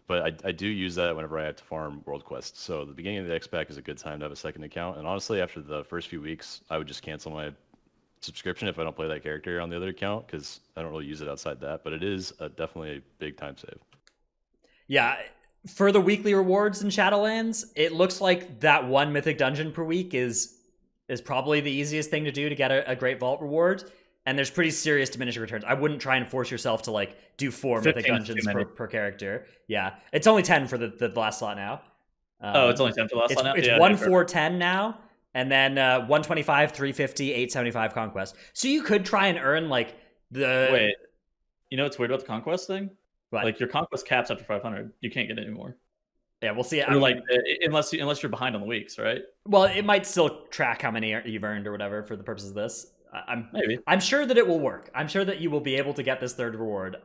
But I do use that whenever I have to farm world quests. So the beginning of the X-Pack is a good time to have a second account. And honestly, after the first few weeks, I would just cancel my subscription if I don't play that character on the other account, because I don't really use it outside that. But it is definitely a big time save. Yeah. For the weekly rewards in Shadowlands, it looks like that 1 mythic dungeon per week is probably the easiest thing to do to get a Great Vault reward. And there's pretty serious diminishing returns. I wouldn't try and force yourself to like do 4 mythic dungeons per character. Yeah, it's only 10 for the last slot now. It's only 10 for the last slot now? It's 1, 4, 10 now. And then 125, 350, 875 conquest. So you could try and earn like the... Wait, you know what's weird about the conquest thing? But Like your conquest caps after 500. You can't get any more. yeah, we'll see. Or like unless you're behind on the weeks, right? Well, it might still track how many you've earned or whatever for the purposes of this. Maybe. I'm sure that it will work. I'm sure that you will be able to get this third reward.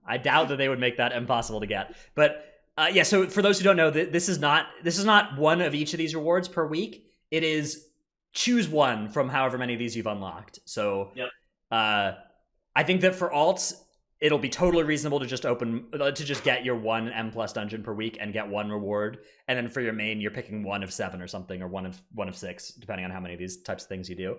I doubt that they would make that impossible to get. But yeah, so for those who don't know, this is not one of each of these rewards per week. It is choose one from however many of these you've unlocked. So yep. I think that for alts, it'll be totally reasonable to just get your one M+ dungeon per week and get one reward. And then for your main, you're picking one of 7 or something, or one of 6, depending on how many of these types of things you do.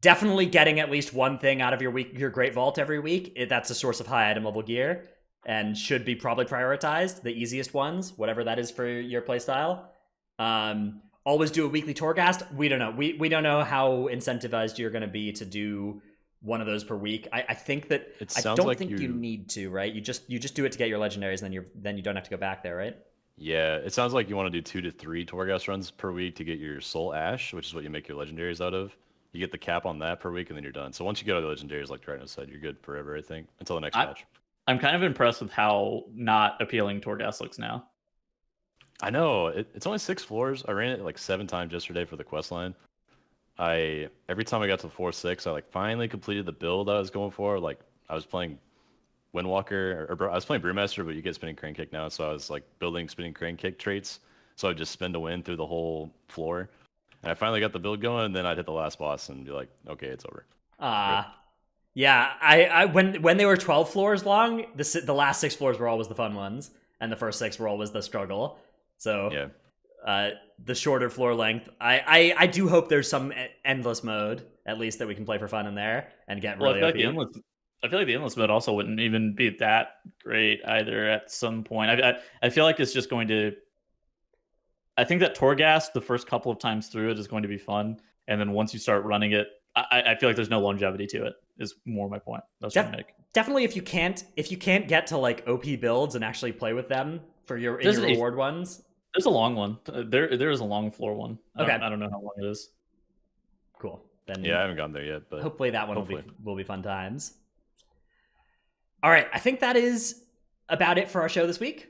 Definitely getting at least one thing out of your Great Vault every week. That's a source of high item level gear and should be probably prioritized. The easiest ones, whatever that is for your playstyle. Always do a weekly Torghast. We don't know. We don't know how incentivized you're going to be to do one of those per week. I think that I don't think you need to, right? You just do it to get your legendaries, and then you don't have to go back there, right? Yeah, it sounds like you want to do 2 to 3 Torghast runs per week to get your Soul Ash, which is what you make your legendaries out of. You get the cap on that per week, and then you're done. So once you get all the legendaries, like Drano said, you're good forever, I think, until the next patch. I'm kind of impressed with how not appealing Torghast looks now. I know. It's only 6 floors. I ran it like 7 times yesterday for the quest line. Every time I got to 4-6, I like finally completed the build I was going for. Like I was playing Windwalker, or I was playing Brewmaster, but you get Spinning Crane Kick now, so I was like building Spinning Crane Kick traits. So I would just spin to win through the whole floor. And I finally got the build going, and then I'd hit the last boss and be like, okay, it's over. Yeah. I when they were 12 floors long, the last 6 floors were always the fun ones, and the first 6 were always the struggle. So yeah. The shorter floor length. I do hope there's some endless mode, at least, that we can play for fun in there and get really OP. I feel like the endless mode also wouldn't even be that great either at some point. I feel like it's just going to... I think that Torghast, the first couple of times through it, is going to be fun. And then once you start running it, I feel like there's no longevity to it, is more my point. That's what I make. Definitely if you can't get to like OP builds and actually play with them for your reward ones. There's a long one. There is a long floor one. Okay. I don't know how long it is. Cool. Then yeah, I haven't gone there yet, but hopefully that one will be fun times. All right, I think that is about it for our show this week.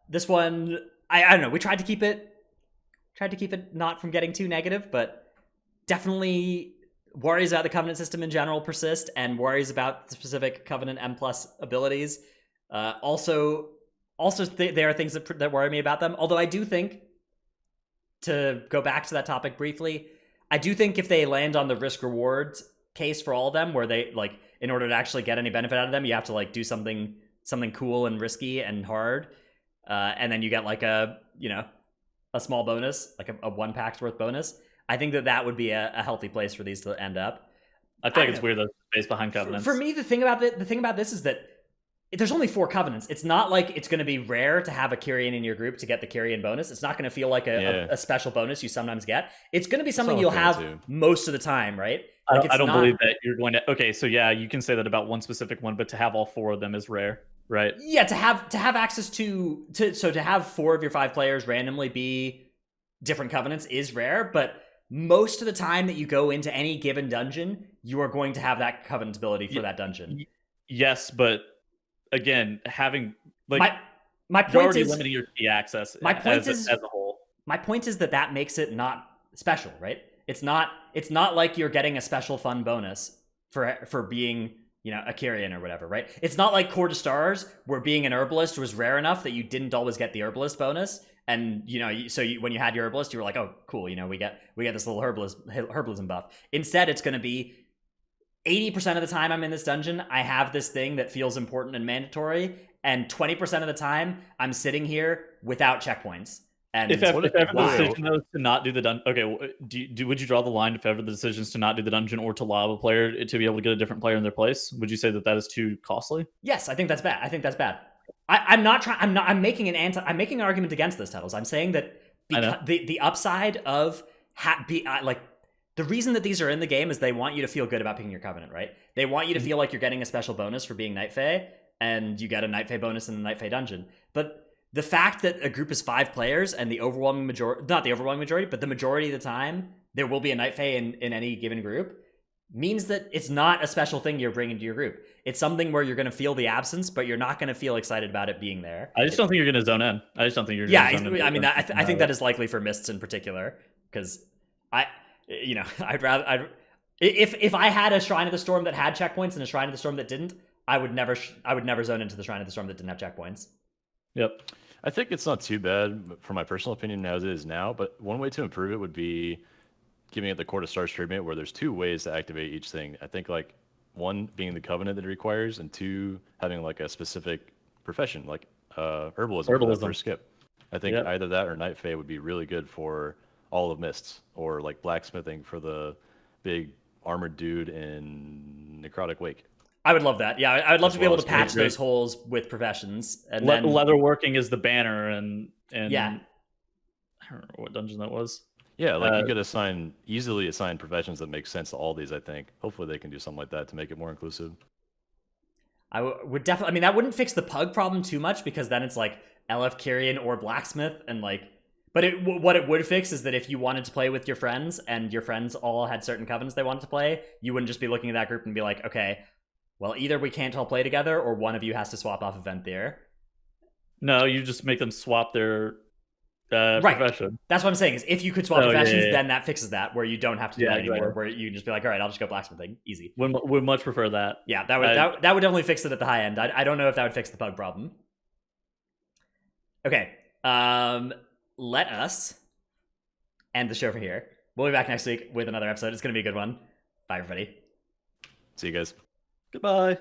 This one, I don't know. We tried to keep it not from getting too negative, but definitely worries about the Covenant system in general persist, and worries about the specific Covenant M+ abilities. Also, there are things that worry me about them. Although I do think, to go back to that topic briefly, I do think if they land on the risk reward case for all of them, where they like, in order to actually get any benefit out of them, you have to like do something cool and risky and hard, and then you get like a small bonus, like a 1 pack's worth bonus. I think that would be a healthy place for these to end up. I feel like it's weird though, based behind Covenants. For me, the thing about this is that there's only 4 Covenants. It's not like it's going to be rare to have a Kyrian in your group to get the Kyrian bonus. It's not going to feel like a special bonus you sometimes get. It's going to be something you'll have most of the time, right? Like I don't believe that you're going to... Okay, so yeah, you can say that about one specific one, but to have all 4 of them is rare, right? Yeah, to have access to have 4 of your 5 players randomly be different Covenants is rare, but most of the time that you go into any given dungeon, you are going to have that Covenant ability for that dungeon. Yes, but again, having like my point is limiting your key access. My point is as a whole. My point is that makes it not special, right? It's not like you're getting a special fun bonus for being a Kyrian or whatever, right? It's not like Core to Stars, where being an herbalist was rare enough that you didn't always get the herbalist bonus, and when you had your herbalist, you were like, oh cool, we get this little herbalism buff. Instead, it's going to be 80% of the time I'm in this dungeon, I have this thing that feels important and mandatory, and 20% of the time I'm sitting here without checkpoints. And if ever the decision is to not do the dungeon, okay, would you draw the line if ever the decision is to not do the dungeon or to lob a player to be able to get a different player in their place? Would you say that is too costly? Yes, I think that's bad. I'm making an argument against this, Tuttles. I'm saying that the upside of the reason that these are in the game is they want you to feel good about picking your Covenant, right? They want you to feel like you're getting a special bonus for being Night Fae, and you get a Night Fae bonus in the Night Fae dungeon. But the fact that a group is 5 players and the overwhelming majority, not the overwhelming majority, but the majority of the time, there will be a Night Fae in any given group, means that it's not a special thing you're bringing to your group. It's something where you're going to feel the absence, but you're not going to feel excited about it being there. I just don't think you're going to zone in. I just don't think you're Yeah, going to zone in. I mean, I think that is likely for Mists in particular, because I'd rather, if I had a Shrine of the Storm that had checkpoints and a Shrine of the Storm that didn't, I would never zone into the Shrine of the Storm that didn't have checkpoints. Yep. I think it's not too bad, for my personal opinion, as it is now. But one way to improve it would be giving it the Court of Stars treatment, where there's 2 ways to activate each thing. I think like 1 being the covenant that it requires, and 2 having like a specific profession, like herbalism. For that first skip. I think either that or Night Fae would be really good for all of Mists, or like blacksmithing for the big armored dude in Necrotic Wake. I would love that. Yeah, I would love to be able to patch those holes with professions. And then leatherworking is the banner, and yeah, I don't remember what dungeon that was. Yeah, like you could easily assign professions that make sense to all these. I think hopefully they can do something like that to make it more inclusive. I would definitely. I mean, that wouldn't fix the pug problem too much, because then it's like LF Kyrian or blacksmith, and like. But what it would fix is that if you wanted to play with your friends, and your friends all had certain covenants they wanted to play, you wouldn't just be looking at that group and be like, okay, well, either we can't all play together, or one of you has to swap off Event Theer. No, you just make them swap their right. profession. That's what I'm saying, is if you could swap professions, then that fixes that, where you don't have to do that anymore, where you can just be like, all right, I'll just go blacksmithing. Easy. Would much prefer that. Yeah, that would definitely fix it at the high end. I don't know if that would fix the pug problem. Okay. Let us end the show from here. We'll be back next week with another episode. It's going to be a good one. Bye, everybody. See you guys. Goodbye.